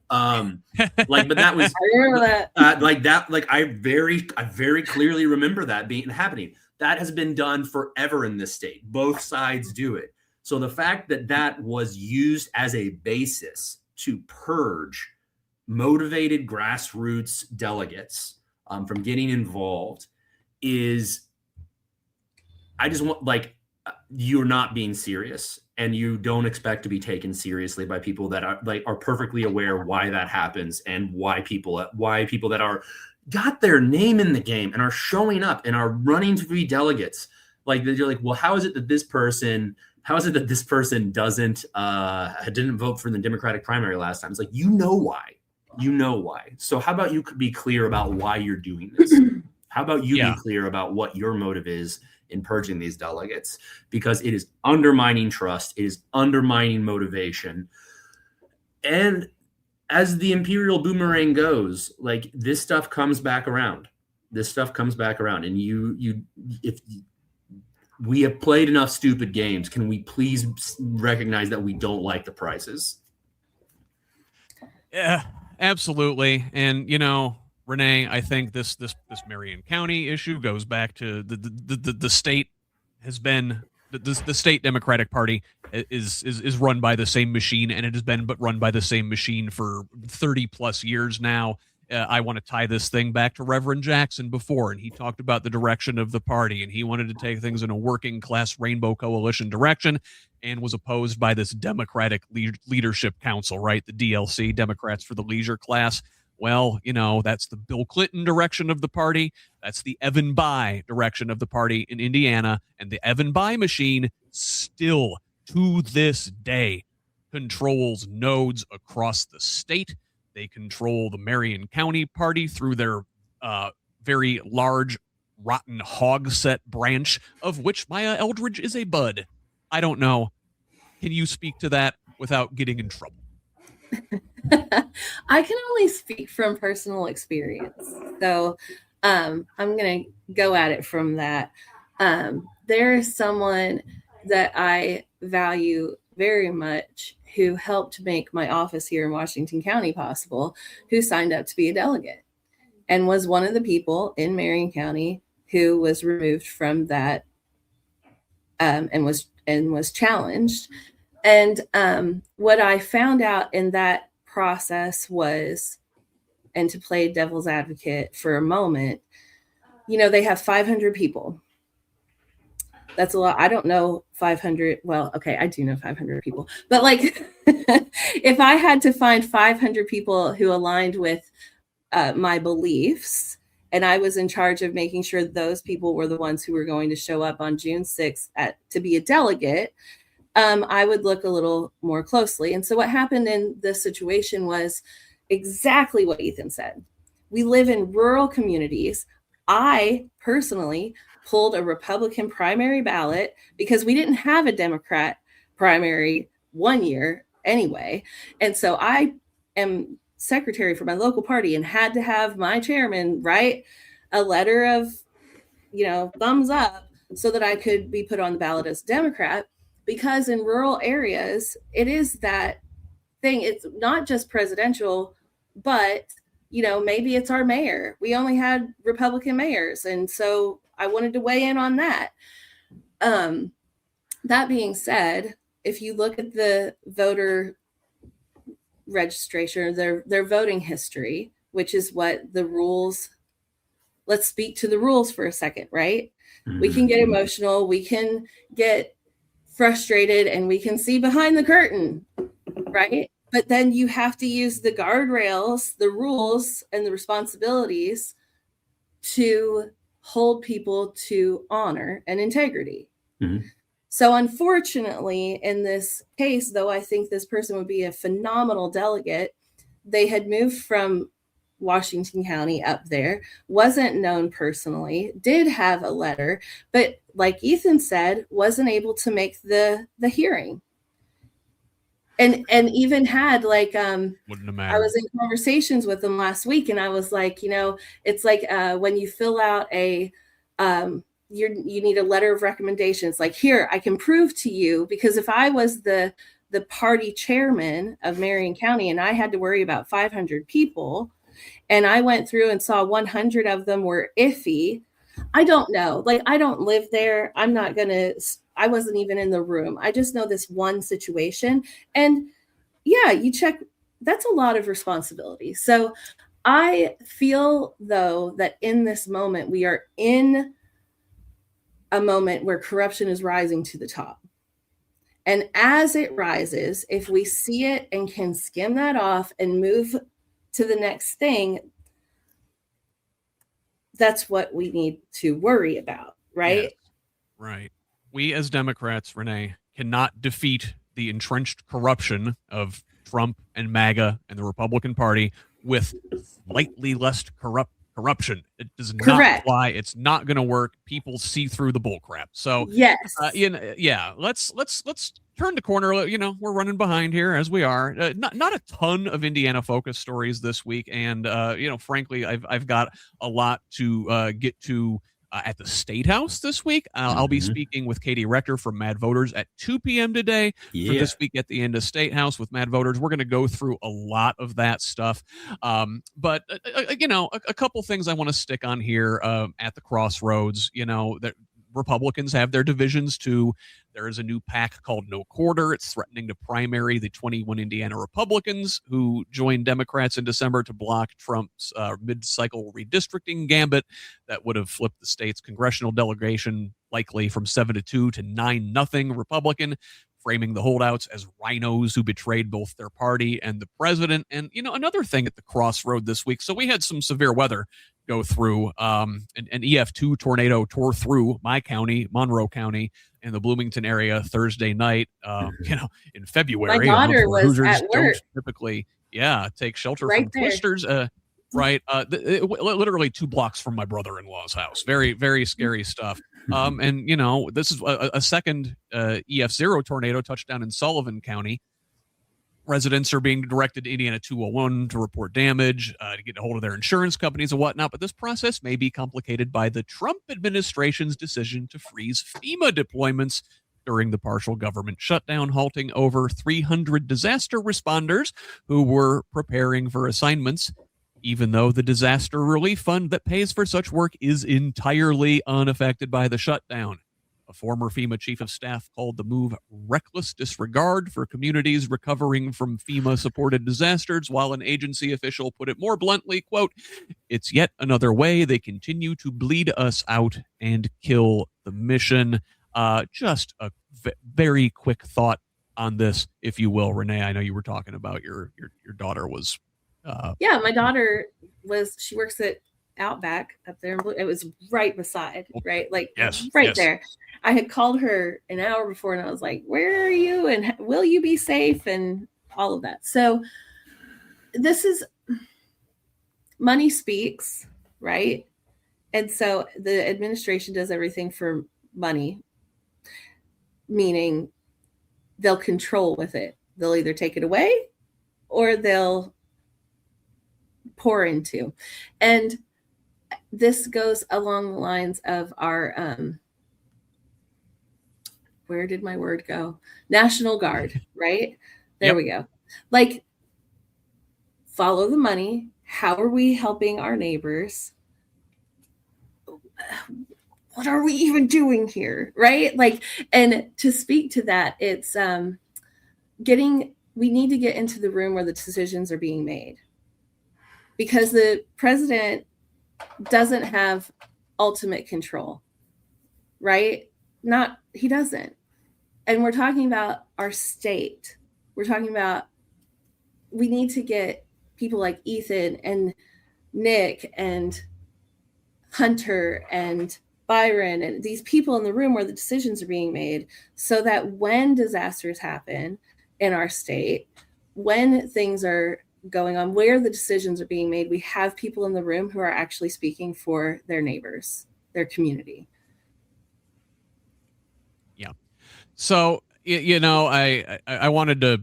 But that was I remember that. I very clearly remember that happening. That has been done forever in this state. Both sides do it. So the fact that was used as a basis to purge motivated grassroots delegates from getting involved is, I just want, you're not being serious, and you don't expect to be taken seriously by people that are perfectly aware why that happens and why people that are got their name in the game and are showing up and are running to be delegates. Like, you're like, well, how is it that this person didn't vote for the Democratic primary last time? It's like, you know why. So how about you could be clear about why you're doing this? How about you be clear about what your motive is in purging these delegates? Because it is undermining trust. It is undermining motivation. And as the imperial boomerang goes, like, this stuff comes back around. And if we have played enough stupid games, can we please recognize that we don't like the prices? Yeah, absolutely. And, Renee, I think this Marion County issue goes back to the state has been the state Democratic Party is run by the same machine, and it has been run by the same machine for 30 plus years now. I want to tie this thing back to Reverend Jackson before, and he talked about the direction of the party, and he wanted to take things in a working class rainbow coalition direction, and was opposed by this Democratic Leadership Council, right? The DLC, Democrats for the Leisure Class. Well, that's the Bill Clinton direction of the party. That's the Evan Bayh direction of the party in Indiana. And the Evan Bayh machine still, to this day, controls nodes across the state. They control the Marion County party through their very large, rotten hog set branch, of which Maya Eldridge is a bud. I don't know. Can you speak to that without getting in trouble? I can only speak from personal experience. So I'm going to go at it from that. There is someone that I value very much who helped make my office here in Washington County possible, who signed up to be a delegate and was one of the people in Marion County who was removed from that and was challenged. And what I found out in that process was, and to play devil's advocate for a moment, they have 500 people. That's a lot. I don't know 500. Well, okay, I do know 500 people. But like, if I had to find 500 people who aligned with my beliefs, and I was in charge of making sure those people were the ones who were going to show up on June 6th to be a delegate, I would look a little more closely. And so what happened in this situation was exactly what Ethan said. We live in rural communities. I personally pulled a Republican primary ballot because we didn't have a Democrat primary one year anyway. And so I am secretary for my local party and had to have my chairman write a letter of, thumbs up so that I could be put on the ballot as a Democrat. Because in rural areas, it is that thing. It's not just presidential, but, maybe it's our mayor. We only had Republican mayors. And so I wanted to weigh in on that. That being said, if you look at the voter registration, their voting history, which is what the rules, let's speak to the rules for a second, right? Mm-hmm. We can get emotional. We can get frustrated and we can see behind the curtain, right? But then you have to use the guardrails, the rules, and the responsibilities to hold people to honor and integrity. Mm-hmm. So unfortunately, in this case, though I think this person would be a phenomenal delegate, they had moved from Washington County up there, wasn't known personally, did have a letter, but like Ethan said, wasn't able to make the hearing. And even had like I was in conversations with them last week, and I was like, it's like when you fill out a you need a letter of recommendations, like, here, I can prove to you, because if I was the party chairman of Marion County and I had to worry about 500 people, and I went through and saw 100 of them were iffy, I don't know. Like, I don't live there. I wasn't even in the room. I just know this one situation. And yeah, you check, that's a lot of responsibility. So I feel, though, that in this moment, we are in a moment where corruption is rising to the top. And as it rises, if we see it and can skim that off and move to the next thing, that's what we need to worry about, right? Yes, right. We as Democrats, Renee, cannot defeat the entrenched corruption of Trump and MAGA and the Republican Party with slightly less corruption. It does not Correct. fly. It's not going to work. People see through the bull crap. So Yes. let's turn the corner. We're running behind here as we are. Not a ton of Indiana focus stories this week, and frankly, I've got a lot to get to. At the State House this week. I'll be speaking with Katie Rector from Mad Voters at 2 p.m. today for this week at the end of State House with Mad Voters. We're going to go through a lot of that stuff. But a couple things I want to stick on here at the crossroads. That Republicans have their divisions too. There is a new PAC called No Quarter. It's threatening to primary the 21 Indiana Republicans who joined Democrats in December to block Trump's mid-cycle redistricting gambit that would have flipped the state's congressional delegation likely from 7-2 to 9-0 Republican, framing the holdouts as rhinos who betrayed both their party and the president. And, another thing at the crossroad this week. So we had some severe weather go through. An EF2 tornado tore through my county, Monroe County, in the Bloomington area Thursday night, in February. My daughter was Hoosiers at work. Typically, take shelter Right from there. twisters. Literally 2 blocks from my brother-in-law's house. Very, very scary stuff. This is a second EF0 tornado touchdown in Sullivan County. Residents are being directed to Indiana 201 to report damage, to get a hold of their insurance companies and whatnot. But this process may be complicated by the Trump administration's decision to freeze FEMA deployments during the partial government shutdown, halting over 300 disaster responders who were preparing for assignments, even though the disaster relief fund that pays for such work is entirely unaffected by the shutdown. A former FEMA chief of staff called the move reckless disregard for communities recovering from FEMA-supported disasters, while an agency official put it more bluntly, quote, "It's yet another way they continue to bleed us out and kill the mission." Just a very quick thought on this, if you will, Renee. I know you were talking about your daughter was... my daughter she works at Outback up there. It was right beside, right? Yes. There. I had called her an hour before and I was like, where are you? And will you be safe? And all of that. So this is money speaks, right? And so the administration does everything for money, meaning they'll control with it. They'll either take it away or they'll pour into. And this goes along the lines of our where did my word go? National Guard, right? There we go. Follow the money. How are we helping our neighbors? What are we even doing here? Right? And to speak to that, it's we need to get into the room where the decisions are being made, because the president doesn't have ultimate control, right? He doesn't. And we're talking about our state. We're talking about, we need to get people like Ethan and Nick and Hunter and Byron and these people in the room where the decisions are being made, so that when disasters happen in our state, when things are going on, where the decisions are being made, we have people in the room who are actually speaking for their neighbors, their community. Yeah. So, I wanted to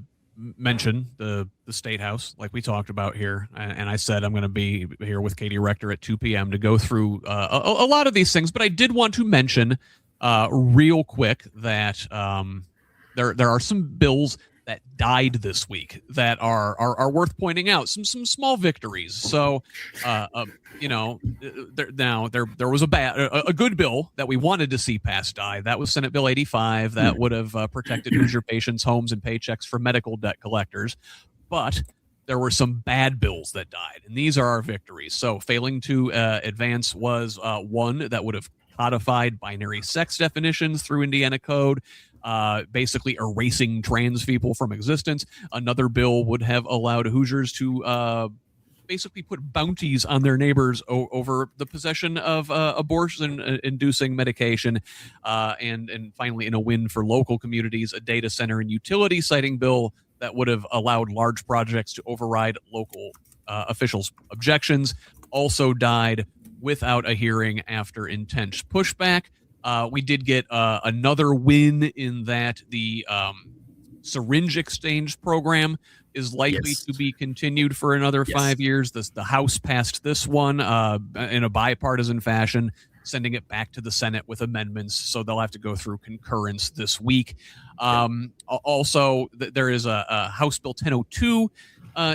mention the State House, like we talked about here. And I said I'm going to be here with Katie Rector at 2 p.m. to go through a lot of these things. But I did want to mention real quick that there are some bills that died this week that are worth pointing out. Some small victories. So, there was a good bill that we wanted to see pass die. That was Senate Bill 85 that would have protected Hoosier patients' homes and paychecks from medical debt collectors. But there were some bad bills that died, and these are our victories. So, failing to advance was one that would have codified binary sex definitions through Indiana code, basically erasing trans people from existence. Another bill would have allowed Hoosiers to basically put bounties on their neighbors over the possession of abortion-inducing medication. And finally, in a win for local communities, a data center and utility siting bill that would have allowed large projects to override local officials' objections also died without a hearing after intense pushback. We did get another win in that the syringe exchange program is likely to be continued for another 5 years. The House passed this one in a bipartisan fashion, sending it back to the Senate with amendments, so they'll have to go through concurrence this week. Also, there is a House Bill 1002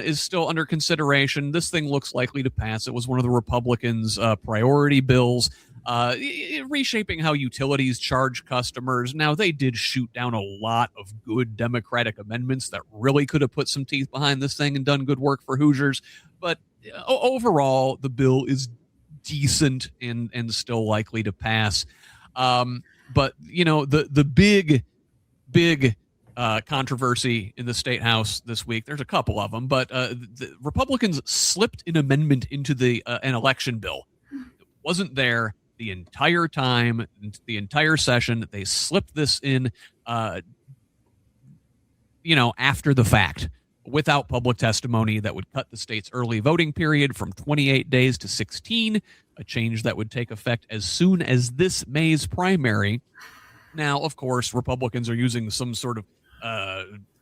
is still under consideration. This thing looks likely to pass. It was one of the Republicans' priority bills, reshaping how utilities charge customers. Now, they did shoot down a lot of good Democratic amendments that really could have put some teeth behind this thing and done good work for Hoosiers. But overall, the bill is decent and still likely to pass. But, you know, the big controversy in the State House this week, there's a couple of them, but the Republicans slipped an amendment into an election bill. It wasn't there the entire time, the entire session. They slipped this in, after the fact, without public testimony, that would cut the state's early voting period from 28 days to 16, a change that would take effect as soon as this May's primary. Now, of course, Republicans are using some sort of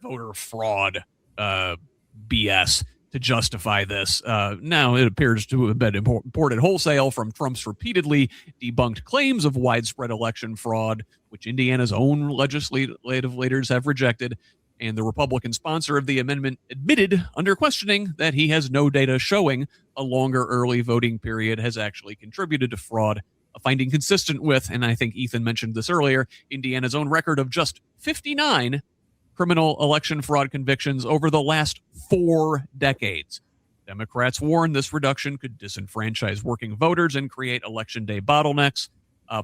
voter fraud BS to justify this. Now, it appears to have been imported wholesale from Trump's repeatedly debunked claims of widespread election fraud, which Indiana's own legislative leaders have rejected. And the Republican sponsor of the amendment admitted under questioning that he has no data showing a longer early voting period has actually contributed to fraud, a finding consistent with, and I think Ethan mentioned this earlier, Indiana's own record of just 59 criminal election fraud convictions over the last 4 decades. Democrats warn this reduction could disenfranchise working voters and create election day bottlenecks,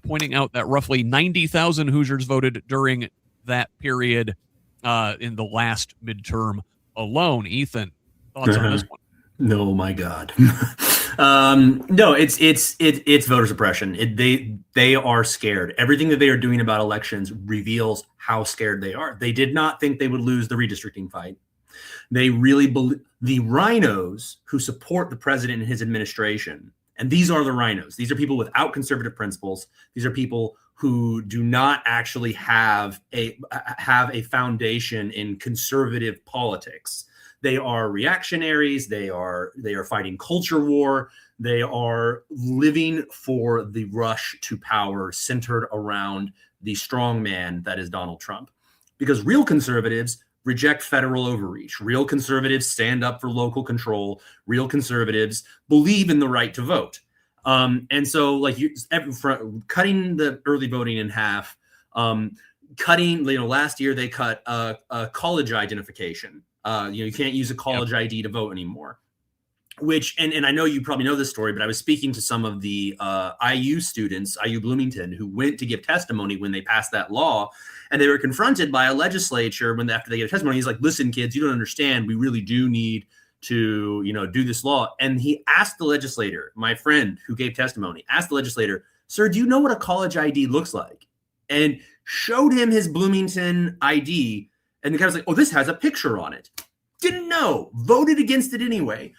pointing out that roughly 90,000 Hoosiers voted during that period in the last midterm alone. Ethan, thoughts on this one? No, my God. No, it's voter suppression. They are scared. Everything that they are doing about elections reveals how scared they are. They did not think they would lose the redistricting fight. They really believe the rhinos who support the president and his administration. And these are the rhinos. These are people without conservative principles. These are people who do not actually have a foundation in conservative politics. They are reactionaries. They are fighting culture war. They are living for the rush to power centered around the strong man that is Donald Trump. Because real conservatives reject federal overreach. Real conservatives stand up for local control. Real conservatives believe in the right to vote. And so, like, cutting the early voting in half, last year they cut college identification. You can't use a college ID to vote anymore. Which, and I know you probably know this story, but I was speaking to some of the IU students, IU Bloomington, who went to give testimony when they passed that law, and they were confronted by a legislature after they gave testimony. He's like, "Listen, kids, you don't understand. We really do need to, do this law." And he asked the legislator, my friend who gave testimony, asked the legislator, "Sir, do you know what a college ID looks like?" And showed him his Bloomington ID, and the guy was like, "Oh, this has a picture on it." Didn't know, voted against it anyway.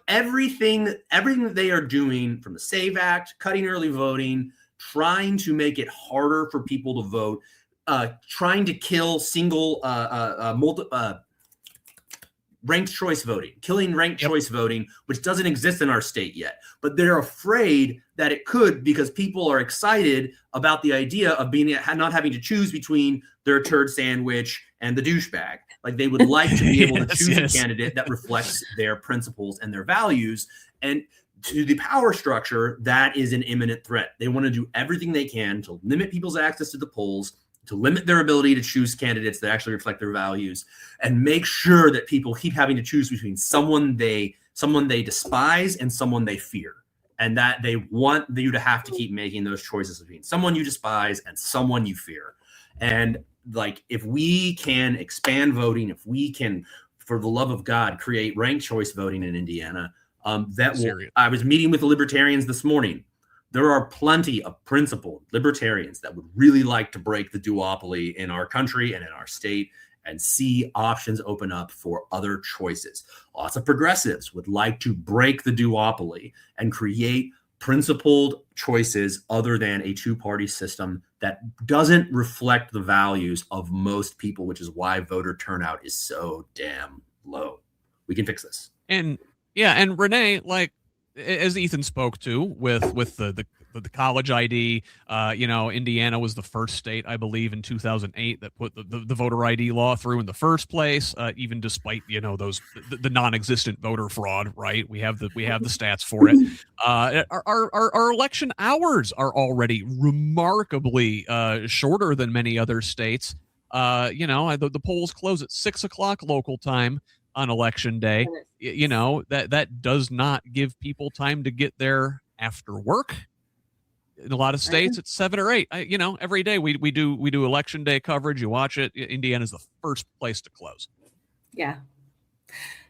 Everything that they are doing, from the SAVE Act, cutting early voting, trying to make it harder for people to vote, trying to kill ranked choice voting, killing ranked choice voting, which doesn't exist in our state yet. But they're afraid that it could, because people are excited about the idea of not having to choose between their turd sandwich and the douchebag. Like, they would like to be able to choose a candidate that reflects their principles and their values. And to the power structure, that is an imminent threat. They want to do everything they can to limit people's access to the polls, to limit their ability to choose candidates that actually reflect their values, and make sure that people keep having to choose between someone they despise and someone they fear. And that they want you to have to keep making those choices between someone you despise and someone you fear. And, like, if we can expand voting, if we can, for the love of God, create ranked choice voting in Indiana, I was meeting with the libertarians this morning. There are plenty of principled libertarians that would really like to break the duopoly in our country and in our state and see options open up for other choices. Lots of progressives would like to break the duopoly and create principled choices other than a two-party system that doesn't reflect the values of most people, which is why voter turnout is so damn low. We can fix this. And Renee, like, as Ethan spoke to with the college ID, Indiana was the first state, I believe, in 2008 that put the voter ID law through in the first place, even despite the non-existent voter fraud. Right? We have the stats for it. Our election hours are already remarkably shorter than many other states. The polls close at 6:00 local time on election day. That does not give people time to get there after work. In a lot of states, it's 7 or 8. Every day we do election day coverage. You watch it. Indiana's the first place to close. Yeah.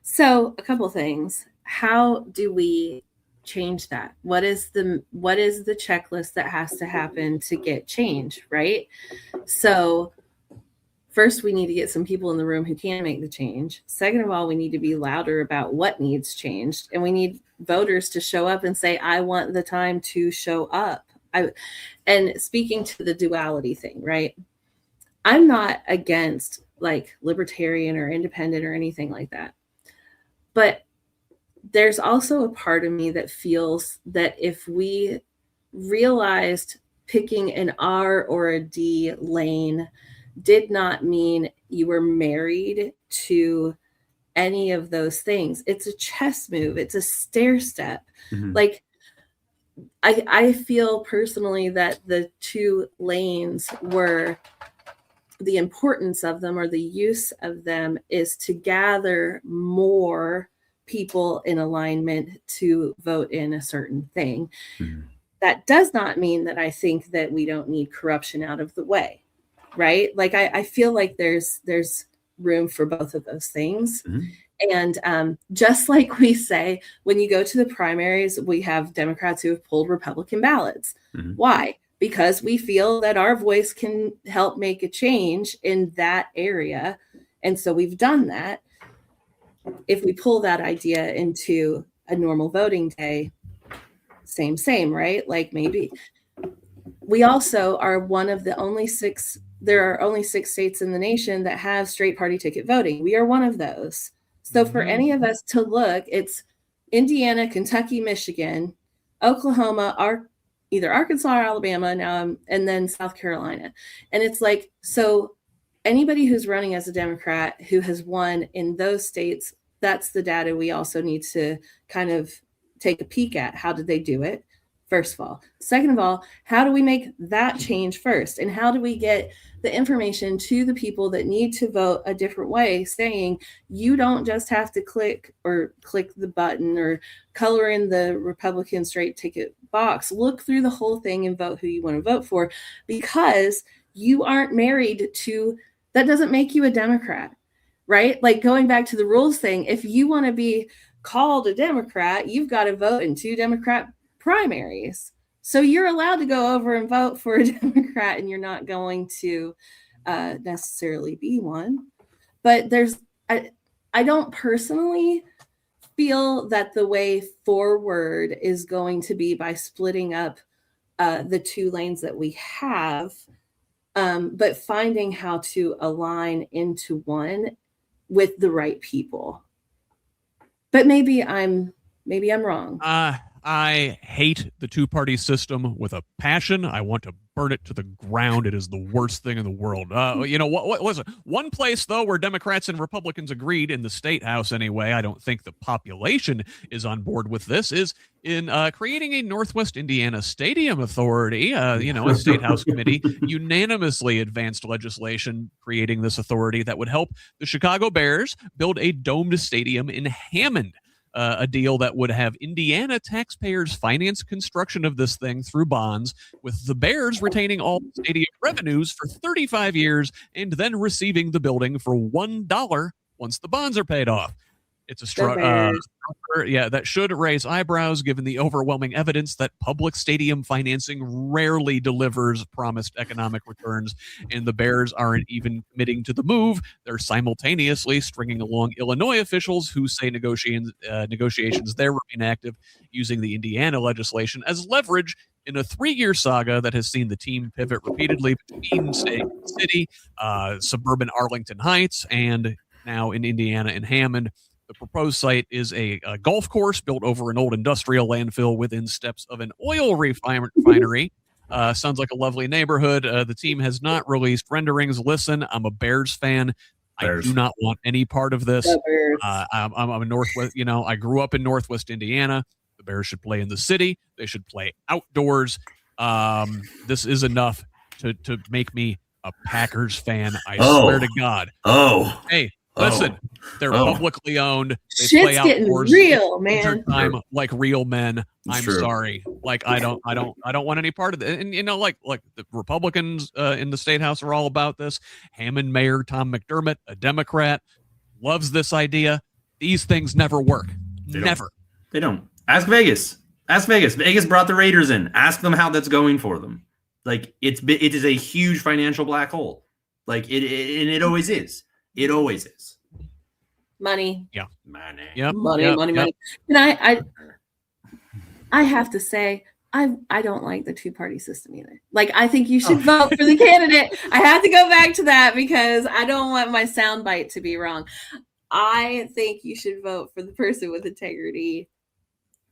So a couple things. How do we change that? What is the checklist that has to happen to get change, right? So first, we need to get some people in the room who can make the change. Second of all, we need to be louder about what needs changed. And we need voters to show up and say, I want the time to show up. And speaking to the duality thing, right? I'm not against like libertarian or independent or anything like that. But there's also a part of me that feels that if we realized picking an R or a D lane did not mean you were married to any of those things. It's a chess move. It's a stair step. Mm-hmm. Like, I feel personally that the two lanes were the importance of them, or the use of them, is to gather more people in alignment to vote in a certain thing. Mm-hmm. That does not mean that I think that we don't need corruption out of the way. Right? Like I feel like there's room for both of those things. Mm-hmm. And just like we say, when you go to the primaries, we have Democrats who have pulled Republican ballots. Mm-hmm. Why? Because we feel that our voice can help make a change in that area. And so we've done that. If we pull that idea into a normal voting day, same, right? Like maybe we also are one of the only 6. There are only 6 states in the nation that have straight party ticket voting. We are one of those. So for any of us to look, it's Indiana, Kentucky, Michigan, Oklahoma, either Arkansas or Alabama now, and then South Carolina. And it's like, so anybody who's running as a Democrat who has won in those states, that's the data we also need to kind of take a peek at. How did they do it? First of all. Second of all, how do we make that change first? And how do we get the information to the people that need to vote a different way, saying you don't just have to click the button or color in the Republican straight ticket box. Look through the whole thing and vote who you want to vote for, because you aren't married to, that doesn't make you a Democrat, right? Like going back to the rules thing, if you want to be called a Democrat, you've got to vote in 2 Democrat primaries. So you're allowed to go over and vote for a Democrat, and you're not going to necessarily be one. But I don't personally feel that the way forward is going to be by splitting up the 2 lanes that we have, but finding how to align into one with the right people. But maybe I'm wrong. I hate the 2-party system with a passion. I want to burn it to the ground. It is the worst thing in the world. What was it? One place, though, where Democrats and Republicans agreed, in the state house anyway, I don't think the population is on board with this, is in creating a Northwest Indiana Stadium Authority. A state house committee unanimously advanced legislation creating this authority that would help the Chicago Bears build a domed stadium in Hammond. A deal that would have Indiana taxpayers finance construction of this thing through bonds, with the Bears retaining all stadium revenues for 35 years and then receiving the building for $1 once the bonds are paid off. It's a structure, that should raise eyebrows given the overwhelming evidence that public stadium financing rarely delivers promised economic returns, and the Bears aren't even committing to the move. They're simultaneously stringing along Illinois officials who say negotiations there remain active, using the Indiana legislation as leverage in a 3-year saga that has seen the team pivot repeatedly between staying in the city, suburban Arlington Heights, and now in Indiana in Hammond. The proposed site is a golf course built over an old industrial landfill within steps of an oil refinery. Sounds like a lovely neighborhood. The team has not released renderings. Listen, I'm a Bears fan. Bears. I do not want any part of this. I'm a Northwest. I grew up in Northwest Indiana. The Bears should play in the city. They should play outdoors. This is enough to make me a Packers fan. I swear to God. Hey. Listen, they're publicly owned. They play outdoors. Getting real, man. Time like real men. I'm sorry. Like I don't want any part of it. And like the Republicans in the state house are all about this. Hammond Mayor Tom McDermott, a Democrat, loves this idea. These things never work. They don't. Ask Vegas. Vegas brought the Raiders in. Ask them how that's going for them. Like it is a huge financial black hole. Like it always is. It always is. Money. Yeah. Money. Yep. Money. And I have to say, I don't like the two-party system either. Like, I think you should vote for the candidate. I have to go back to that because I don't want my soundbite to be wrong. I think you should vote for the person with integrity.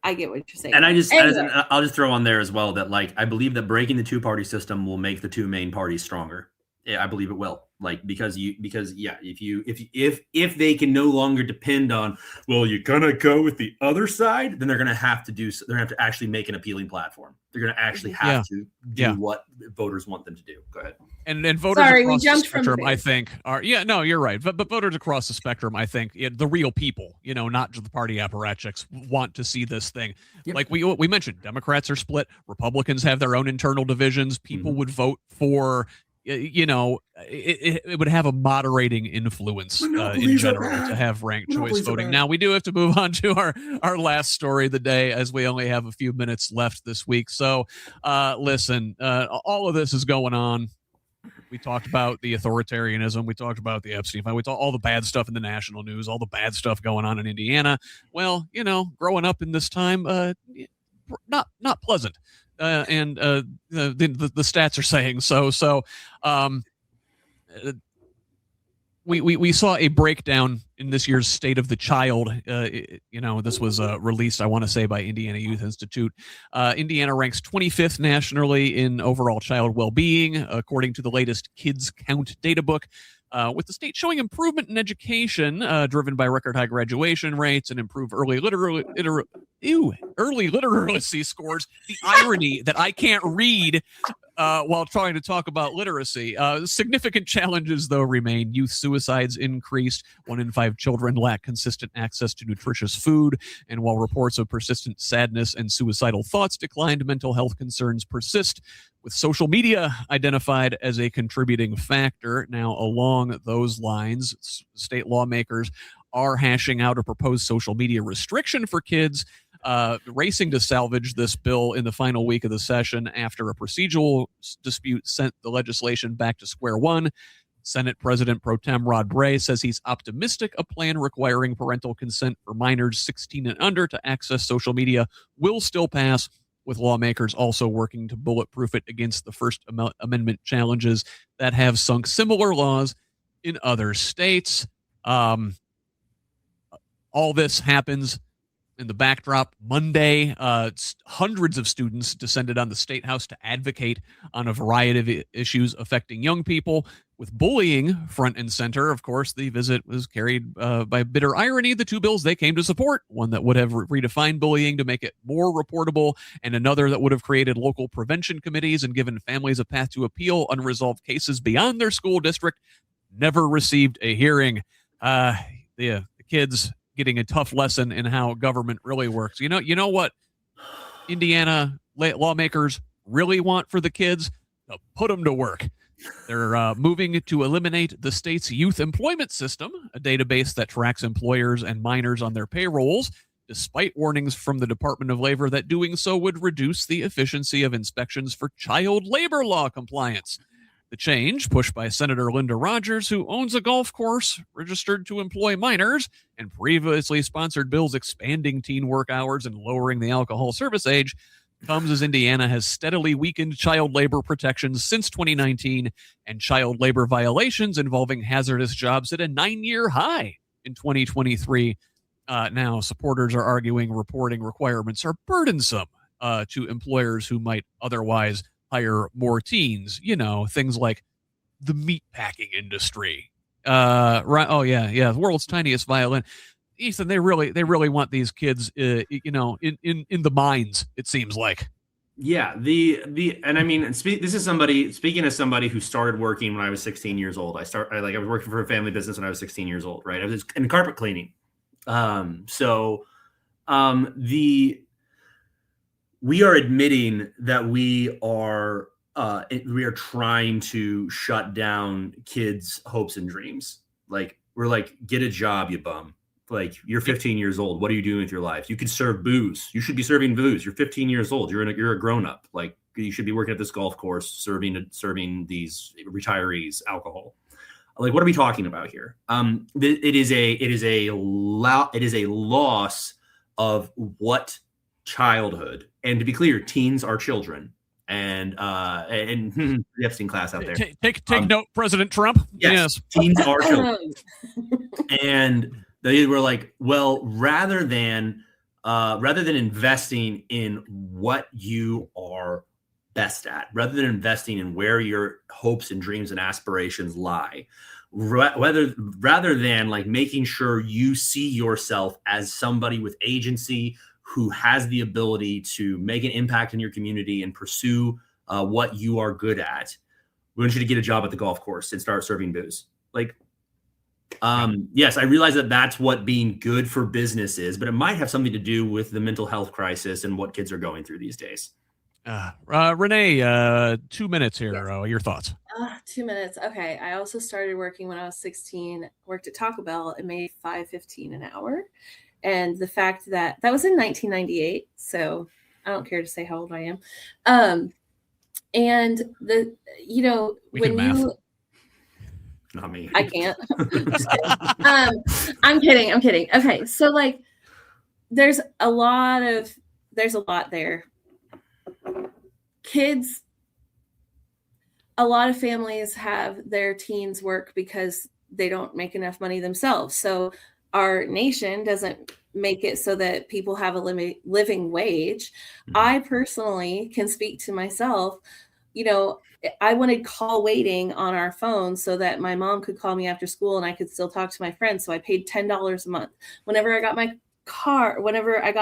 I get what you're saying. And I'll just throw on there as well that, like, I believe that breaking the two-party system will make the two main parties stronger. Yeah, I believe it will. Like, because if they can no longer depend on, well, you're gonna go with the other side, then they're gonna have to actually make an appealing platform. They're gonna actually have to do what voters want them to do. Go ahead. And voters across the spectrum, I think, are you're right. But voters across the spectrum, I think, the real people, not just the party apparatchiks, want to see this thing. Yep. Like we mentioned, Democrats are split. Republicans have their own internal divisions. People would vote for. It would have a moderating influence in general to have ranked choice voting. Now, we do have to move on to our last story of the day, as we only have a few minutes left this week. So, listen, all of this is going on. We talked about the authoritarianism. We talked about the Epstein file. We talked all the bad stuff in the national news, all the bad stuff going on in Indiana. Well, growing up in this time, not pleasant. And the stats are saying so. So we saw a breakdown in this year's State of the Child. This was released, I want to say, by Indiana Youth Institute. Indiana ranks 25th nationally in overall child well-being, according to the latest Kids Count data book. With the state showing improvement in education, driven by record high graduation rates and improved early literacy scores. The irony that I can't read while trying to talk about literacy. Significant challenges, though, remain. Youth suicides increased. 1 in 5 children lack consistent access to nutritious food. And while reports of persistent sadness and suicidal thoughts declined, mental health concerns persist, with social media identified as a contributing factor. Now, along those lines, state lawmakers are hashing out a proposed social media restriction for kids, racing to salvage this bill in the final week of the session after a procedural dispute sent the legislation back to square one. Senate President Pro Tem Rod Bray says he's optimistic a plan requiring parental consent for minors 16 and under to access social media will still pass, with lawmakers also working to bulletproof it against the First Amendment challenges that have sunk similar laws in other states. All this happens in the backdrop. Monday, hundreds of students descended on the State House to advocate on a variety of issues affecting young people, with bullying front and center. Of course, the visit was carried by bitter irony. The two bills they came to support, one that would have redefined bullying to make it more reportable, and another that would have created local prevention committees and given families a path to appeal unresolved cases beyond their school district, never received a hearing. The kids getting a tough lesson in how government really works. You know what Indiana lawmakers really want for the kids? To put them to work. They're moving to eliminate the state's youth employment system, a database that tracks employers and minors on their payrolls, despite warnings from the Department of Labor that doing so would reduce the efficiency of inspections for child labor law compliance. The change, pushed by Senator Linda Rogers, who owns a golf course registered to employ minors and previously sponsored bills expanding teen work hours and lowering the alcohol service age, comes as Indiana has steadily weakened child labor protections since 2019, and child labor violations involving hazardous jobs hit a 9-year high in 2023. Now, supporters are arguing reporting requirements are burdensome to employers who might otherwise hire more teens. You know, things like the meatpacking industry. Right? Oh yeah, the world's tiniest violin. Ethan, they really want these kids, in the mines. It seems like. Yeah, and I mean, this is speaking as somebody who started working when I was 16 years old. I was working for a family business when I was 16 years old, right? I was in carpet cleaning. We are admitting that we are trying to shut down kids' hopes and dreams. Like, we're like, get a job, you bum. Like, you're 15 years old. What are you doing with your life? You could serve booze. You should be serving booze. You're 15 years old. You're a grown up. Like, you should be working at this golf course, serving these retirees alcohol. Like, what are we talking about here? It is a loss of what childhood. And to be clear, teens are children. And the Epstein class out there. Take note, President Trump. Yes. Teens are children. And they were like, well, rather than investing in what you are best at, rather than investing in where your hopes and dreams and aspirations lie, rather than like making sure you see yourself as somebody with agency who has the ability to make an impact in your community and pursue what you are good at, we want you to get a job at the golf course and start serving booze. Like, yes, I realize that that's what being good for business is, but it might have something to do with the mental health crisis and what kids are going through these days. Renee, 2 minutes here. Yes. Your thoughts? 2 minutes. Okay. I also started working when I was 16, worked at Taco Bell and made $5.15 an hour. And the fact that was in 1998. So I don't care to say how old I am. And when you, not me. I can't. I'm kidding. Okay. So like, there's a lot there. Kids, a lot of families have their teens work because they don't make enough money themselves. So our nation doesn't make it so that people have a living wage. Mm-hmm. I personally can speak to myself. I wanted call waiting on our phone so that my mom could call me after school and I could still talk to my friends. So I paid $10 a month. Whenever I got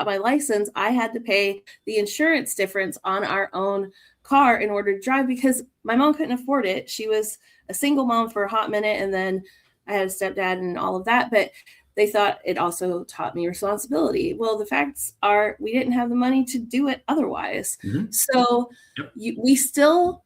my license, I had to pay the insurance difference on our own car in order to drive because my mom couldn't afford it. She was a single mom for a hot minute, and then I had a stepdad and all of that. But they thought it also taught me responsibility. Well, the facts are we didn't have the money to do it otherwise. Mm-hmm. So we still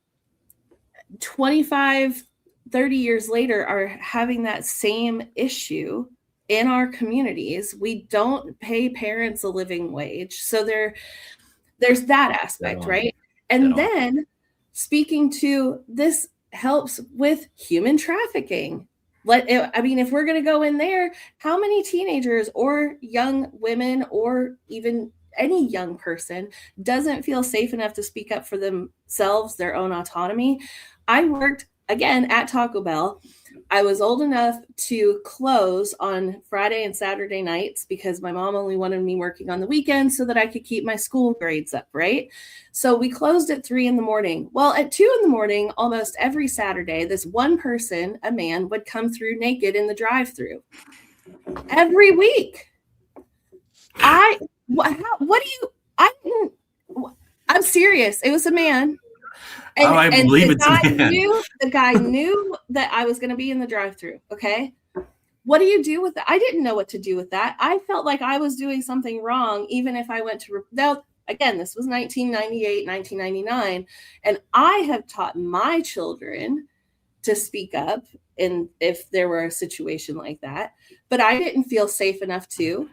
25, 30 years later are having that same issue in our communities. We don't pay parents a living wage. So there's that aspect, right? And then speaking to this helps with human trafficking. If we're going to go in there, how many teenagers or young women or even any young person doesn't feel safe enough to speak up for themselves, their own autonomy? I worked, again, at Taco Bell. I was old enough to close on Friday and Saturday nights because my mom only wanted me working on the weekends so that I could keep my school grades up, right? So we closed at 3 a.m. Well, at 2 a.m, almost every Saturday, this one person, a man, would come through naked in the drive-thru. Every week. I'm serious. It was a man. And, the guy knew that I was going to be in the drive-thru. Okay. What do you do with that? I didn't know what to do with that. I felt like I was doing something wrong, even if I went to, again, this was 1998, 1999. And I have taught my children to speak up and if there were a situation like that, but I didn't feel safe enough to.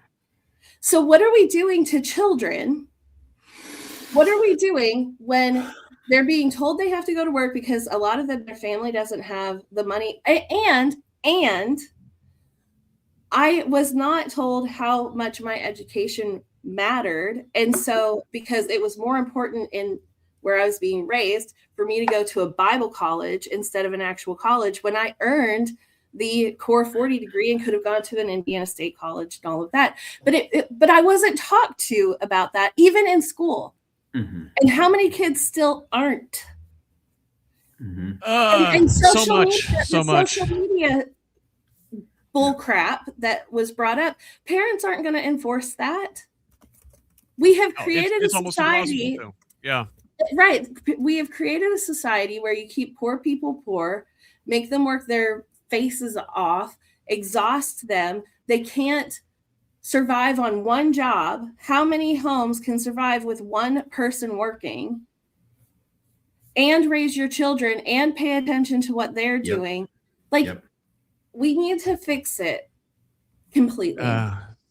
So what are we doing to children? What are we doing when they're being told they have to go to work because a lot of them, their family doesn't have the money? And I was not told how much my education mattered. And so, because it was more important in where I was being raised for me to go to a Bible college instead of an actual college when I earned the core 40 degree and could have gone to an Indiana State College and all of that. But I wasn't talked to about that, even in school. Mm-hmm. And how many kids still aren't? Mm-hmm. And social media bull crap that was brought up. Parents aren't going to enforce that. We have created a society. Yeah. Right. We have created a society where you keep poor people poor, make them work their faces off, exhaust them. They can't survive on one job. How many homes can survive with one person working and raise your children and pay attention to what they're doing? We need to fix it completely.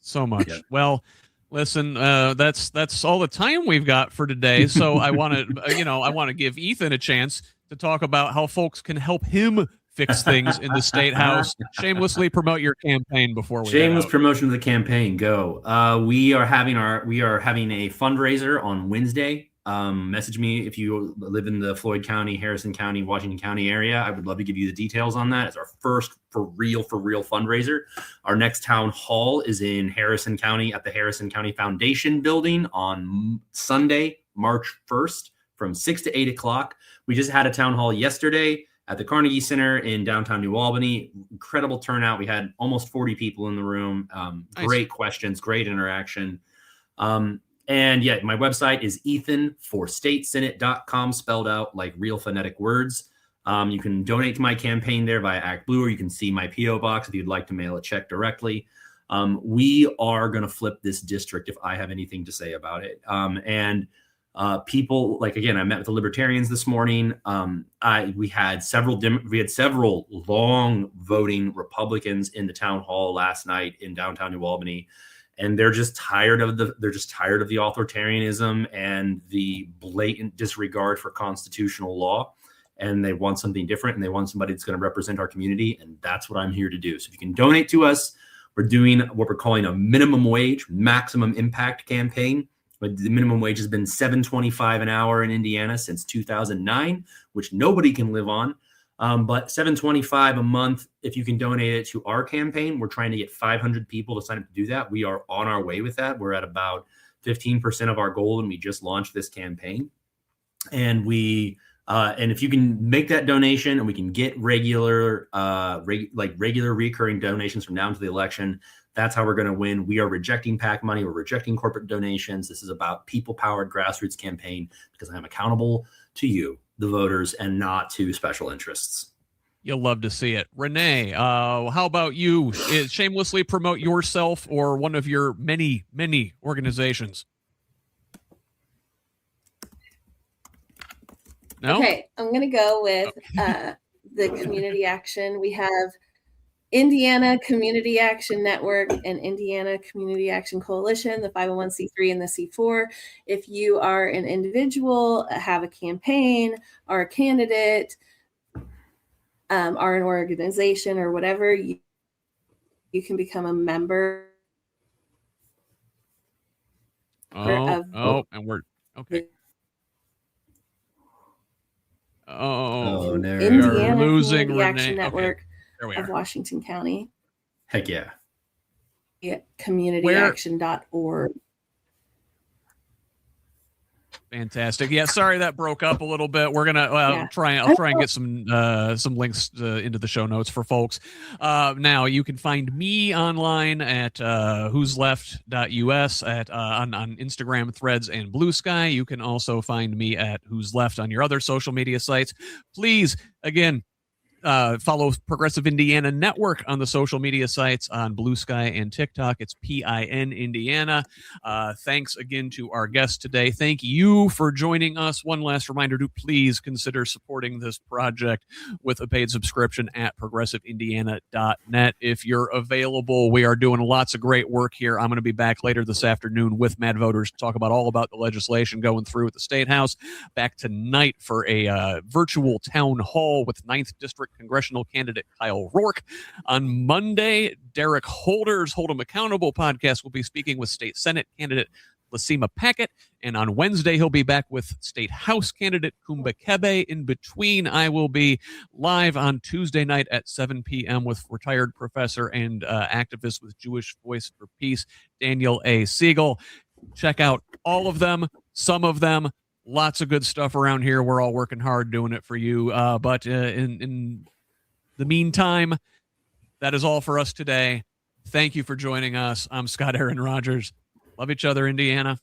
So much. Yep. Well, listen, that's all the time we've got for today. So I want to give Ethan a chance to talk about how folks can help him fix things in the State House. Shamelessly promote your campaign before we shameless promotion of the campaign. Go. We are having a fundraiser on Wednesday. Message me if you live in the Floyd County, Harrison County, Washington County area. I would love to give you the details on that. It's our first for real fundraiser. Our next town hall is in Harrison County at the Harrison County Foundation building on Sunday, March 1st from 6 to 8 o'clock. We just had a town hall yesterday at the Carnegie Center in downtown New Albany. Incredible turnout. We had almost 40 people in the room. Nice. Great questions, great interaction. And yeah, my website is ethanforstatesenate.com, spelled out like real phonetic words. You can donate to my campaign there via ActBlue, or you can see my P.O. box if you'd like to mail a check directly. We are going to flip this district if I have anything to say about it. People, like, again, I met with the Libertarians this morning. We had several long voting Republicans in the town hall last night in downtown New Albany. And they're just tired of the authoritarianism and the blatant disregard for constitutional law. And they want something different, and they want somebody that's going to represent our community. And that's what I'm here to do. So if you can donate to us, we're doing what we're calling a minimum wage, maximum impact campaign. But the minimum wage has been $7.25 an hour in Indiana since 2009, which nobody can live on. But $7.25 a month, if you can donate it to our campaign, we're trying to get 500 people to sign up to do that. We are on our way with that. We're at about 15% of our goal, and we just launched this campaign. And and if you can make that donation, and we can get regular recurring donations from now to the election, that's how we're going to win. We are rejecting PAC money. We're rejecting corporate donations. This is about people-powered grassroots campaign because I am accountable to you, the voters, and not to special interests. You'll love to see it. Renee, how about you? Shamelessly promote yourself or one of your many, many organizations. No? Okay, I'm going to go with the community action. We have Indiana Community Action Network and Indiana Community Action Coalition, the 501c3 and the C4. If you are an individual, have a campaign, are a candidate, are an organization or whatever, you can become a member. And we're okay. Indiana we're losing Community Action Renee. Network. Okay. There we of are. Washington County. Heck yeah. Communityaction.org. Fantastic. Yeah, sorry that broke up a little bit. We're gonna I'll try and get some links into the show notes for folks. Now you can find me online at HoosLeft.us on Instagram, Threads, and Blue Sky. You can also find me at Who's Left on your other social media sites. Please, again, Follow Progressive Indiana Network on the social media sites on Blue Sky and TikTok. It's PIN Indiana. Thanks again to our guest today. Thank you for joining us. One last reminder to please consider supporting this project with a paid subscription at progressiveindiana.net. If you're available, we are doing lots of great work here. I'm going to be back later this afternoon with Mad Voters to talk about all about the legislation going through at the State House. Back tonight for a virtual town hall with 9th District Congressional candidate Kyle Rourke. On Monday, Derek Holder's Hold 'em Accountable podcast will be speaking with State Senate candidate Lasima Packett. And on Wednesday, he'll be back with State House candidate Kumba Kebe. In between, I will be live on Tuesday night at 7 p.m. with retired professor and activist with Jewish Voice for Peace, Daniel A. Siegel. Check out all of them, some of them. Lots of good stuff around here. We're all working hard doing it for you. But in the meantime, that is all for us today. Thank you for joining us. I'm Scott Aaron Rogers. Love each other, Indiana.